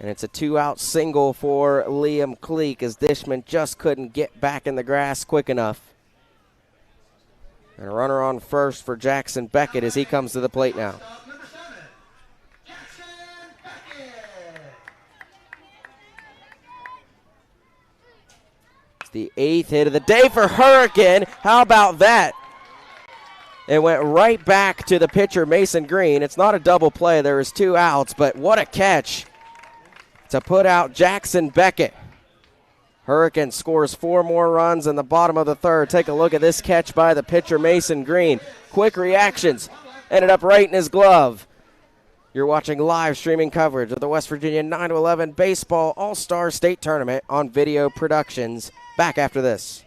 And it's a 2-out single for Liam Cleek as Dishman just couldn't get back in the grass quick enough. And a runner on first for Jackson Beckett as he comes to the plate now. It's the 8th hit of the day for Hurricane. How about that? It went right back to the pitcher, Mason Green. It's not a double play. There is 2 outs, but what a catch to put out Jackson Beckett. Hurricane scores 4 more runs in the bottom of the 3rd. Take a look at this catch by the pitcher, Mason Green. Quick reactions. Ended up right in his glove. You're watching live streaming coverage of the West Virginia 9-11 Baseball All-Star State Tournament on Video Productions. Back after this.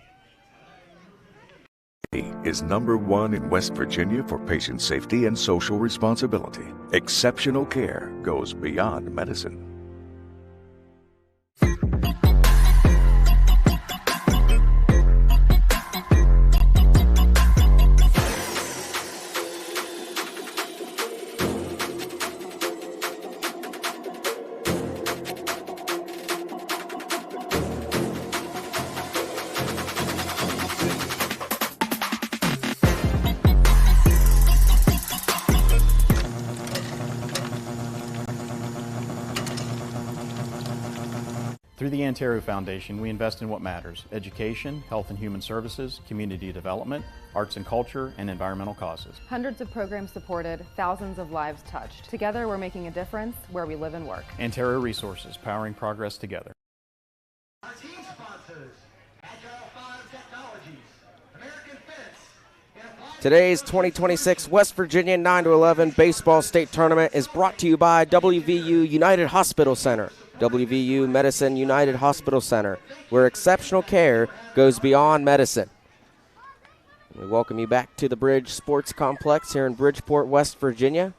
Is #1 in West Virginia for patient safety and social responsibility. Exceptional care goes beyond medicine. Through the Antero Foundation, we invest in what matters: education, health and human services, community development, arts and culture, and environmental causes. Hundreds of programs supported, thousands of lives touched. Together, we're making a difference where we live and work. Antero Resources, powering progress together. Our team sponsors, Agile 5 Technologies, American Fence. Today's 2026 West Virginia 9-11 Baseball State Tournament is brought to you by WVU United Hospital Center. WVU Medicine United Hospital Center, where exceptional care goes beyond medicine. We welcome you back to the Bridge Sports Complex here in Bridgeport, West Virginia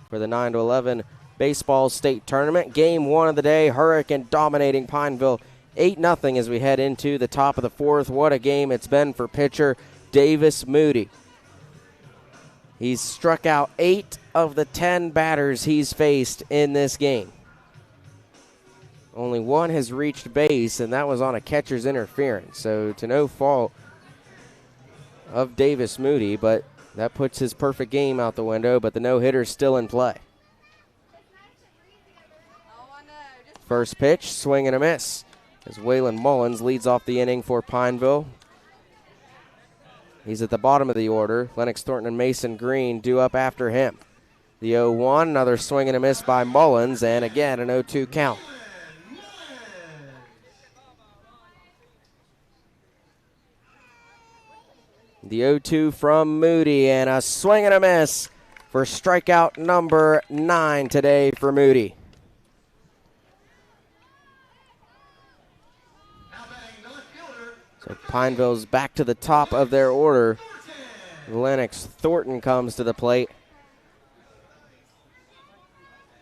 for the 9-11 Baseball State Tournament. Game 1 of the day, Hurricane dominating Pineville 8-0 as we head into the top of the 4th. What a game it's been for pitcher Davis Moody. He's struck out 8 of the 10 batters he's faced in this game. Only 1 has reached base, and that was on a catcher's interference. So to no fault of Davis Moody, but that puts his perfect game out the window, but the no-hitter's still in play. First pitch, swing and a miss, as Waylon Mullins leads off the inning for Pineville. He's at the bottom of the order. Lennox Thornton and Mason Green due up after him. The 0-1, another swing and a miss by Mullins, and again an 0-2 count. The 0-2 from Moody, and a swing and a miss for strikeout number 9 today for Moody. So Pineville's back to the top of their order. Lennox Thornton comes to the plate.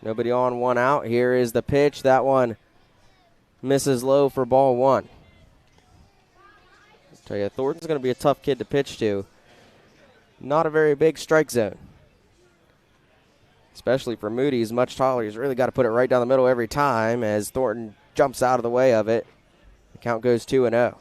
Nobody on, 1 out. Here is the pitch. That one misses low for ball 1. Tell you, Thornton's going to be a tough kid to pitch to. Not a very big strike zone. Especially for Moody, he's much taller. He's really got to put it right down the middle every time as Thornton jumps out of the way of it. The count goes 2-0.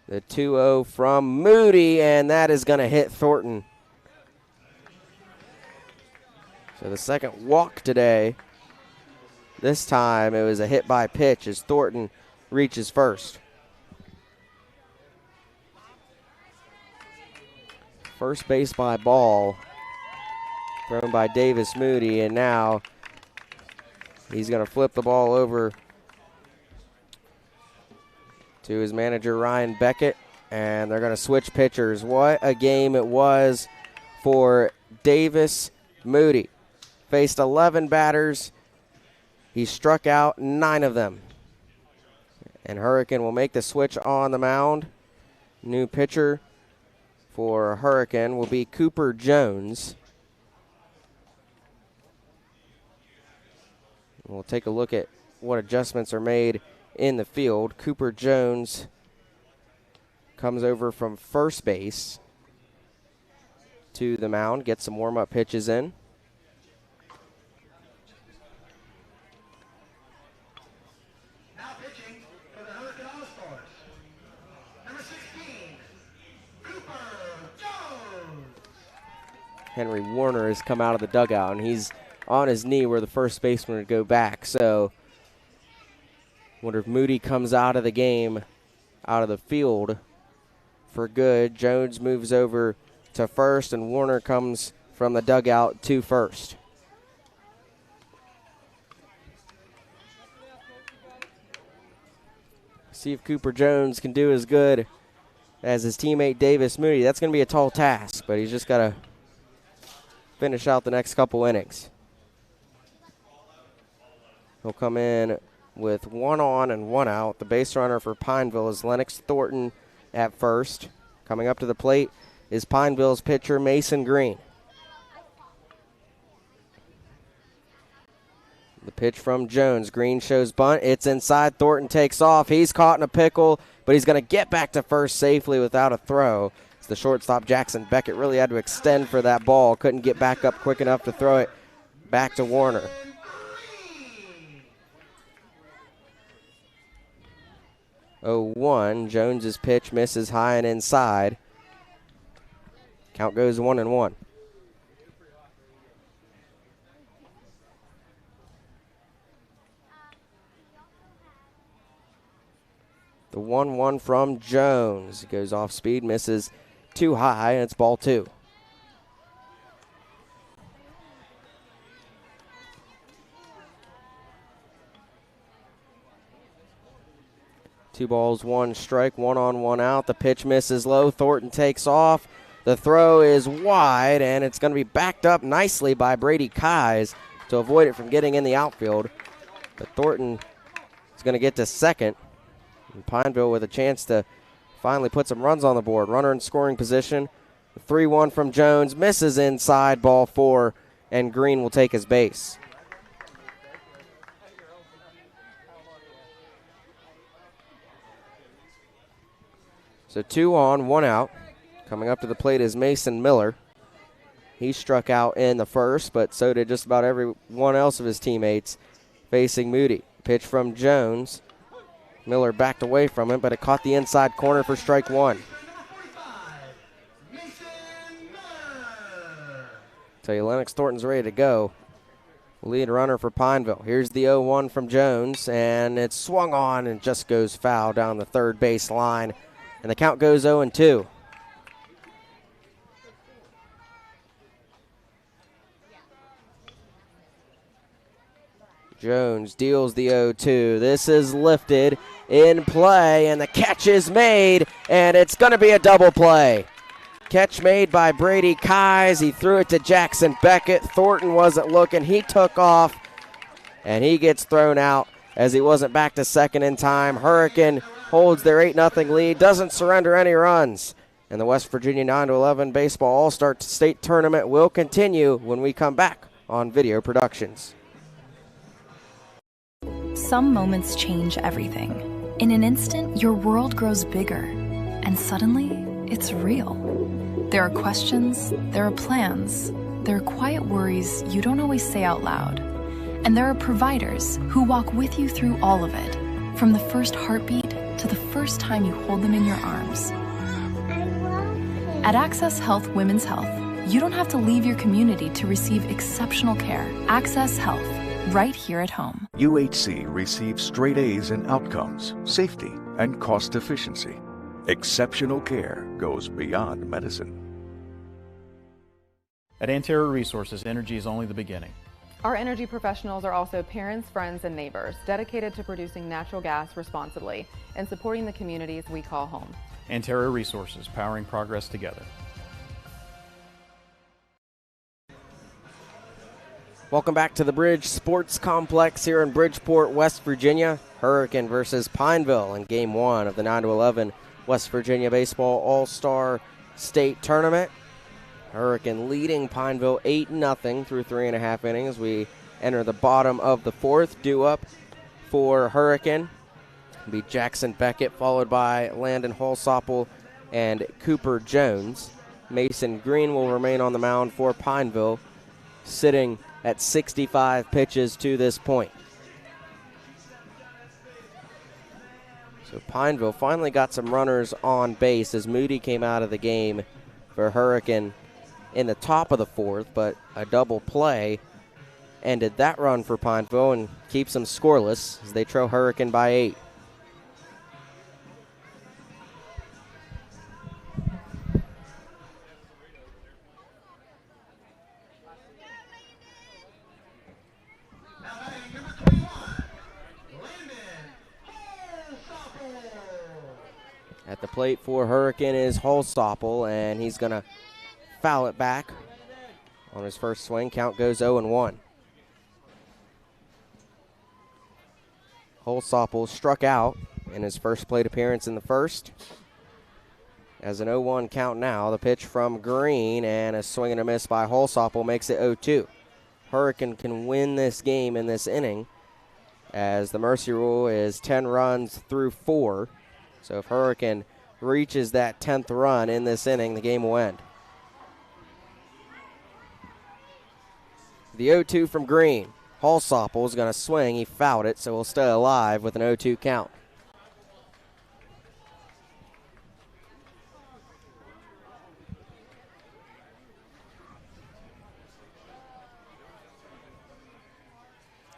The 2-0 from Moody, and that is going to hit Thornton. So the second walk today. This time it was a hit by pitch as Thornton reaches first. First base by ball thrown by Davis Moody, and now he's going to flip the ball over to his manager, Ryan Beckett, and they're going to switch pitchers. What a game it was for Davis Moody. Faced 11 batters. He struck out 9 of them. And Hurricane will make the switch on the mound. New pitcher for Hurricane will be Cooper Jones. We'll take a look at what adjustments are made in the field. Cooper Jones comes over from first base to the mound, gets some warm-up pitches in. Now pitching for the Hurricane All-Stars. Number 16, Cooper Jones. Henry Warner has come out of the dugout, and he's on his knee where the first baseman would go back. So wonder if Moody comes out of the game, out of the field for good. Jones moves over to first, and Warner comes from the dugout to first. See if Cooper Jones can do as good as his teammate Davis Moody. That's going to be a tall task, but he's just got to finish out the next couple innings. He'll come in with 1 on and 1 out. The base runner for Pineville is Lennox Thornton at first. Coming up to the plate is Pineville's pitcher Mason Green. The pitch from Jones. Green shows bunt. It's inside. Thornton takes off. He's caught in a pickle, but he's going to get back to first safely without a throw. It's the shortstop Jackson Beckett really had to extend for that ball. Couldn't get back up quick enough to throw it back to Warner. Oh, 1. Jones's pitch misses high and inside. Count goes 1-1. The 1-1 from Jones. Goes off speed, misses too high, and it's ball 2. Two balls, 1 strike, 1 on, 1 out. The pitch misses low. Thornton takes off. The throw is wide, and it's going to be backed up nicely by Brady Keyes to avoid it from getting in the outfield. But Thornton is going to get to second. And Pineville with a chance to finally put some runs on the board. Runner in scoring position. The 3-1 from Jones misses inside, ball 4, and Green will take his base. So 2 on, 1 out. Coming up to the plate is Mason Miller. He struck out in the first, but so did just about everyone else of his teammates facing Moody. Pitch from Jones. Miller backed away from him, but it caught the inside corner for strike 1. Tell you, Lennox Thornton's ready to go. Lead runner for Pineville. Here's the 0-1 from Jones, and it's swung on and just goes foul down the third base line. And the count goes 0-2. Jones deals the 0-2. This is lifted in play, and the catch is made, and it's going to be a double play. Catch made by Brady Keyes. He threw it to Jackson Beckett. Thornton wasn't looking. He took off, and he gets thrown out as he wasn't back to second in time. Hurricane holds their 8-0 lead, doesn't surrender any runs. And the West Virginia 9-11 Baseball All-Star State Tournament will continue when we come back on Video Productions. Some moments change everything. In an instant, your world grows bigger, and suddenly, it's real. There are questions, there are plans, there are quiet worries you don't always say out loud. And there are providers who walk with you through all of it, from the first heartbeat to the first time you hold them in your arms. At Access Health Women's Health, you don't have to leave your community to receive exceptional care. Access Health, right here at home. UHC receives straight A's in outcomes, safety, and cost efficiency. Exceptional care goes beyond medicine. At Anterior Resources, energy is only the beginning. Our energy professionals are also parents, friends, and neighbors, dedicated to producing natural gas responsibly and supporting the communities we call home. Anterior Resources, powering progress together. Welcome back to the Bridge Sports Complex here in Bridgeport, West Virginia. Hurricane versus Pineville in Game 1 of the 9-11 West Virginia Baseball All-Star State Tournament. Hurricane leading Pineville 8-0 through 3.5 innings. We enter the bottom of the fourth. Due up for Hurricane will be Jackson Beckett, followed by Landon Holsopple and Cooper Jones. Mason Green will remain on the mound for Pineville, sitting at 65 pitches to this point. So Pineville finally got some runners on base as Moody came out of the game for Hurricane in the top of the fourth, but a double play ended that run for Pineville and keeps them scoreless as they trail Hurricane by 8. At the plate for Hurricane is Holsopple, and he's going to foul it back on his first swing. Count goes 0-1. Holsopple struck out in his first plate appearance in the first. As an 0-1 count now, the pitch from Green and a swing and a miss by Holsopple makes it 0-2. Hurricane can win this game in this inning, as the mercy rule is 10 runs through 4. So if Hurricane reaches that 10th run in this inning, the game will end. The 0-2 from Green. Holsopple is going to swing. He fouled it, so he'll stay alive with an 0-2 count.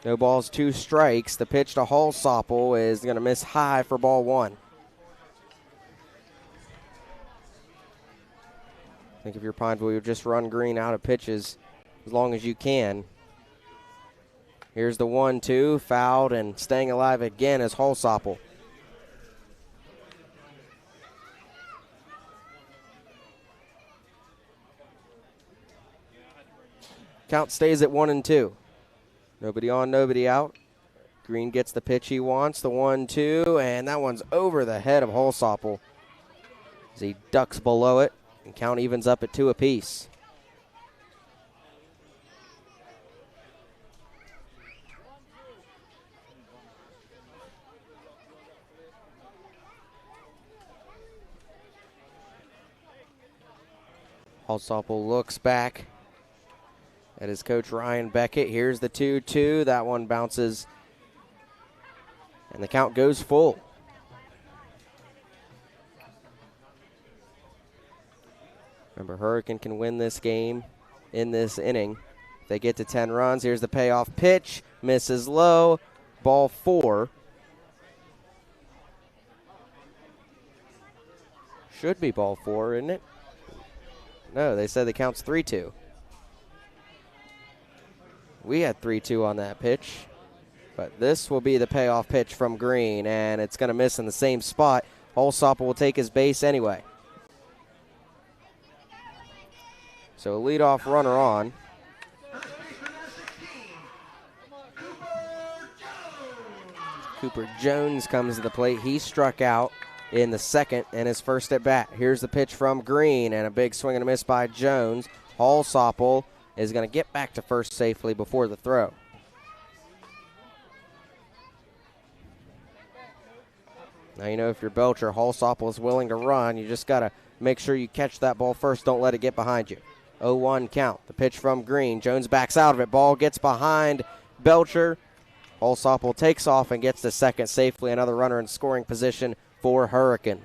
No balls, 2 strikes. The pitch to Holsopple is going to miss high for ball 1. I think if you're Pineville, you'll just run Green out of pitches as long as you can. Here's the 1-2, fouled, and staying alive again is Holsopple. Count stays at 1-2. Nobody on, nobody out. Green gets the pitch he wants, the 1-2, and that one's over the head of Holsopple as he ducks below it, and count evens up at 2 apiece. Holsopple looks back at his coach Ryan Beckett. Here's the 2-2. That one bounces, and the count goes full. Remember, Hurricane can win this game in this inning. If they get to 10 runs, here's the payoff pitch. Misses low. Ball 4. Should be ball 4, isn't it? No, they said the count's 3-2. We had 3-2 on that pitch. But this will be the payoff pitch from Green, and it's going to miss in the same spot. Holsopple will take his base anyway. So a leadoff runner on. Cooper Jones comes to the plate. He struck out in the second and his first at bat. Here's the pitch from Green, and a big swing and a miss by Jones. Holsopple is going to get back to first safely before the throw. Now, you know, if you're Belcher, Hallsoppel is willing to run. You just got to make sure you catch that ball first. Don't let it get behind you. 0-1 count. The pitch from Green. Jones backs out of it. Ball gets behind Belcher. Hallsoppel takes off and gets to second safely. Another runner in scoring position for Hurricane.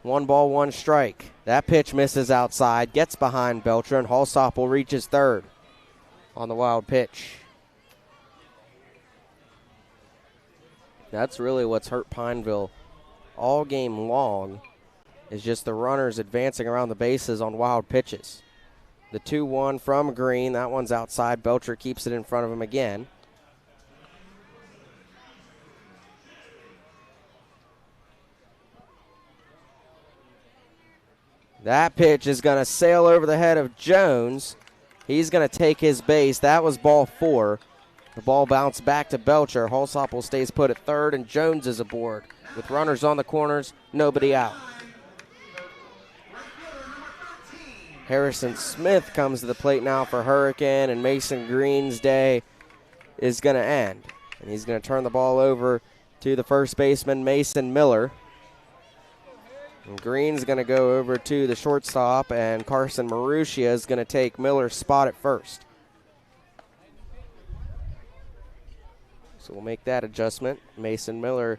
One ball, one strike. That pitch misses outside, gets behind Belcher, and Hallsoppel reaches third on the wild pitch. That's really what's hurt Pineville all game long, is just the runners advancing around the bases on wild pitches. The 2-1 from Green, that one's outside. Belcher keeps it in front of him again. That pitch is going to sail over the head of Jones. He's going to take his base. That was ball 4. The ball bounced back to Belcher. Hallsoppel stays put at third, and Jones is aboard. With runners on the corners, nobody out. Harrison Smith comes to the plate now for Hurricane, and Mason Green's day is going to end. And he's going to turn the ball over to the first baseman, Mason Miller. And Green's going to go over to the shortstop, and Carson Marussia is going to take Miller's spot at first. So we'll make that adjustment. Mason Miller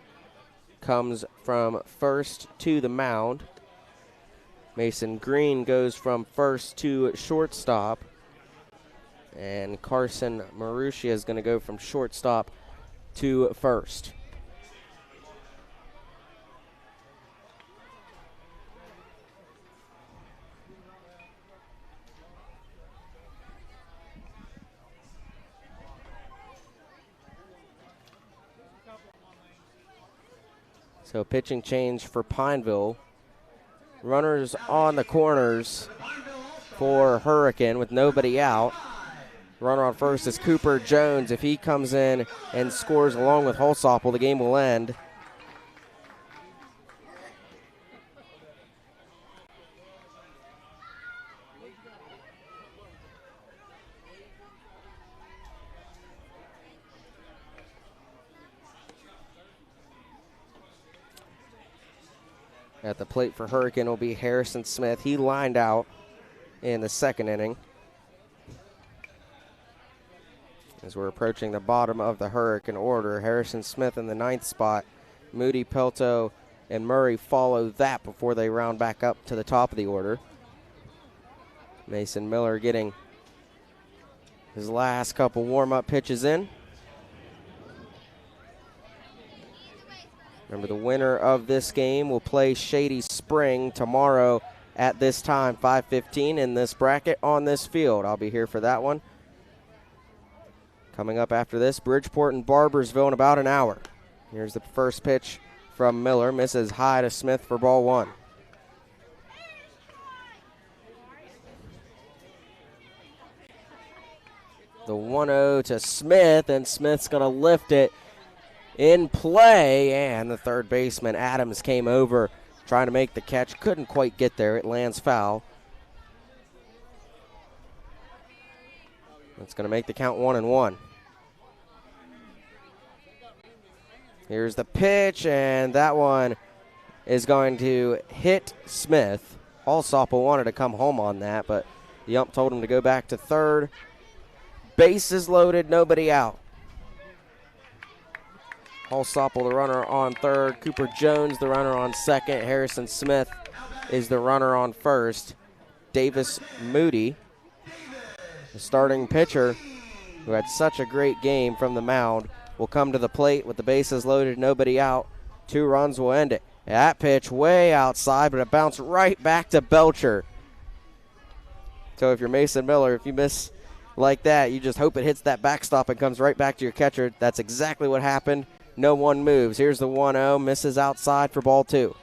comes from first to the mound. Mason Green goes from first to shortstop. And Carson Marussia is going to go from shortstop to first. So pitching change for Pineville. Runners on the corners for Hurricane with nobody out. Runner on first is Cooper Jones. If he comes in and scores along with Hallsoppel, the game will end. At the plate for Hurricane will be Harrison Smith. He lined out in the second inning. As we're approaching the bottom of the Hurricane order, Harrison Smith in the 9th spot. Moody, Pelto, and Murray follow that before they round back up to the top of the order. Mason Miller getting his last couple warm-up pitches in. Remember, the winner of this game will play Shady Spring tomorrow at this time, 5:15 in this bracket on this field. I'll be here for that one. Coming up after this, Bridgeport and Barbersville in about an hour. Here's the first pitch from Miller. Misses high to Smith for ball 1. The 1-0 to Smith, and Smith's going to lift it in play, and the third baseman Adams came over trying to make the catch. Couldn't quite get there. It lands foul. That's going to make the count 1-1. Here's the pitch, and that one is going to hit Smith. Hallsoppel wanted to come home on that, but the ump told him to go back to third. Bases loaded, nobody out. Hallsoppel, the runner on third. Cooper Jones, the runner on second. Harrison Smith is the runner on first. Davis Moody, the starting pitcher, who had such a great game from the mound, will come to the plate with the bases loaded, nobody out. 2 runs will end it. That pitch way outside, but it bounced right back to Belcher. So if you're Mason Miller, if you miss like that, you just hope it hits that backstop and comes right back to your catcher. That's exactly what happened. No one moves. Here's the 1-0. Misses outside for ball 2.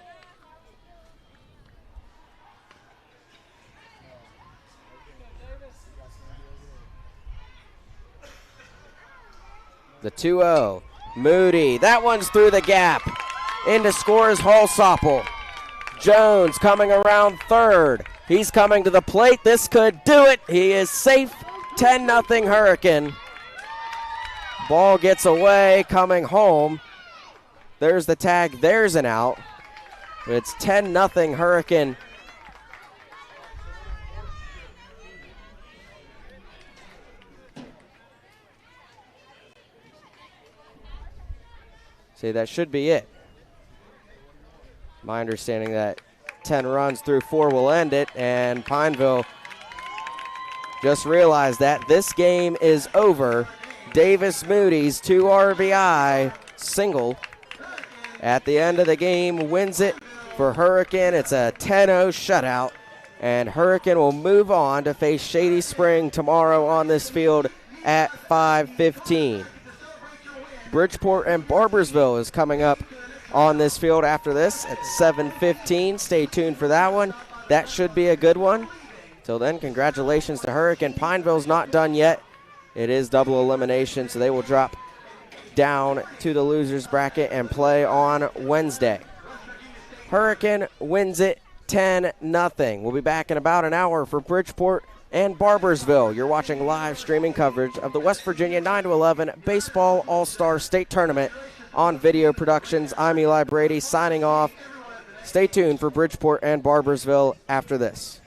The 2-0. Moody. That one's through the gap. In to score is Hallsoppel. Jones coming around third. He's coming to the plate. This could do it. He is safe. 10-0 Hurricane. Ball gets away, coming home. There's the tag. There's an out. It's 10-0 Hurricane. See, that should be it. My understanding that 10 runs through 4 will end it, and Pineville just realized that this game is over. Davis Moody's 2 RBI single at the end of the game wins it for Hurricane. It's a 10-0 shutout, and Hurricane will move on to face Shady Spring tomorrow on this field at 5:15. Bridgeport and Barbersville is coming up on this field after this at 7:15. Stay tuned for that one. That should be a good one. Till then, congratulations to Hurricane. Pineville's not done yet. It is double elimination, so they will drop down to the losers bracket and play on Wednesday. Hurricane wins it 10-0. We'll be back in about an hour for Bridgeport and Barbersville. You're watching live streaming coverage of the West Virginia 9-11 Baseball All-Star State Tournament on Video Productions. I'm Eli Brady signing off. Stay tuned for Bridgeport and Barbersville after this.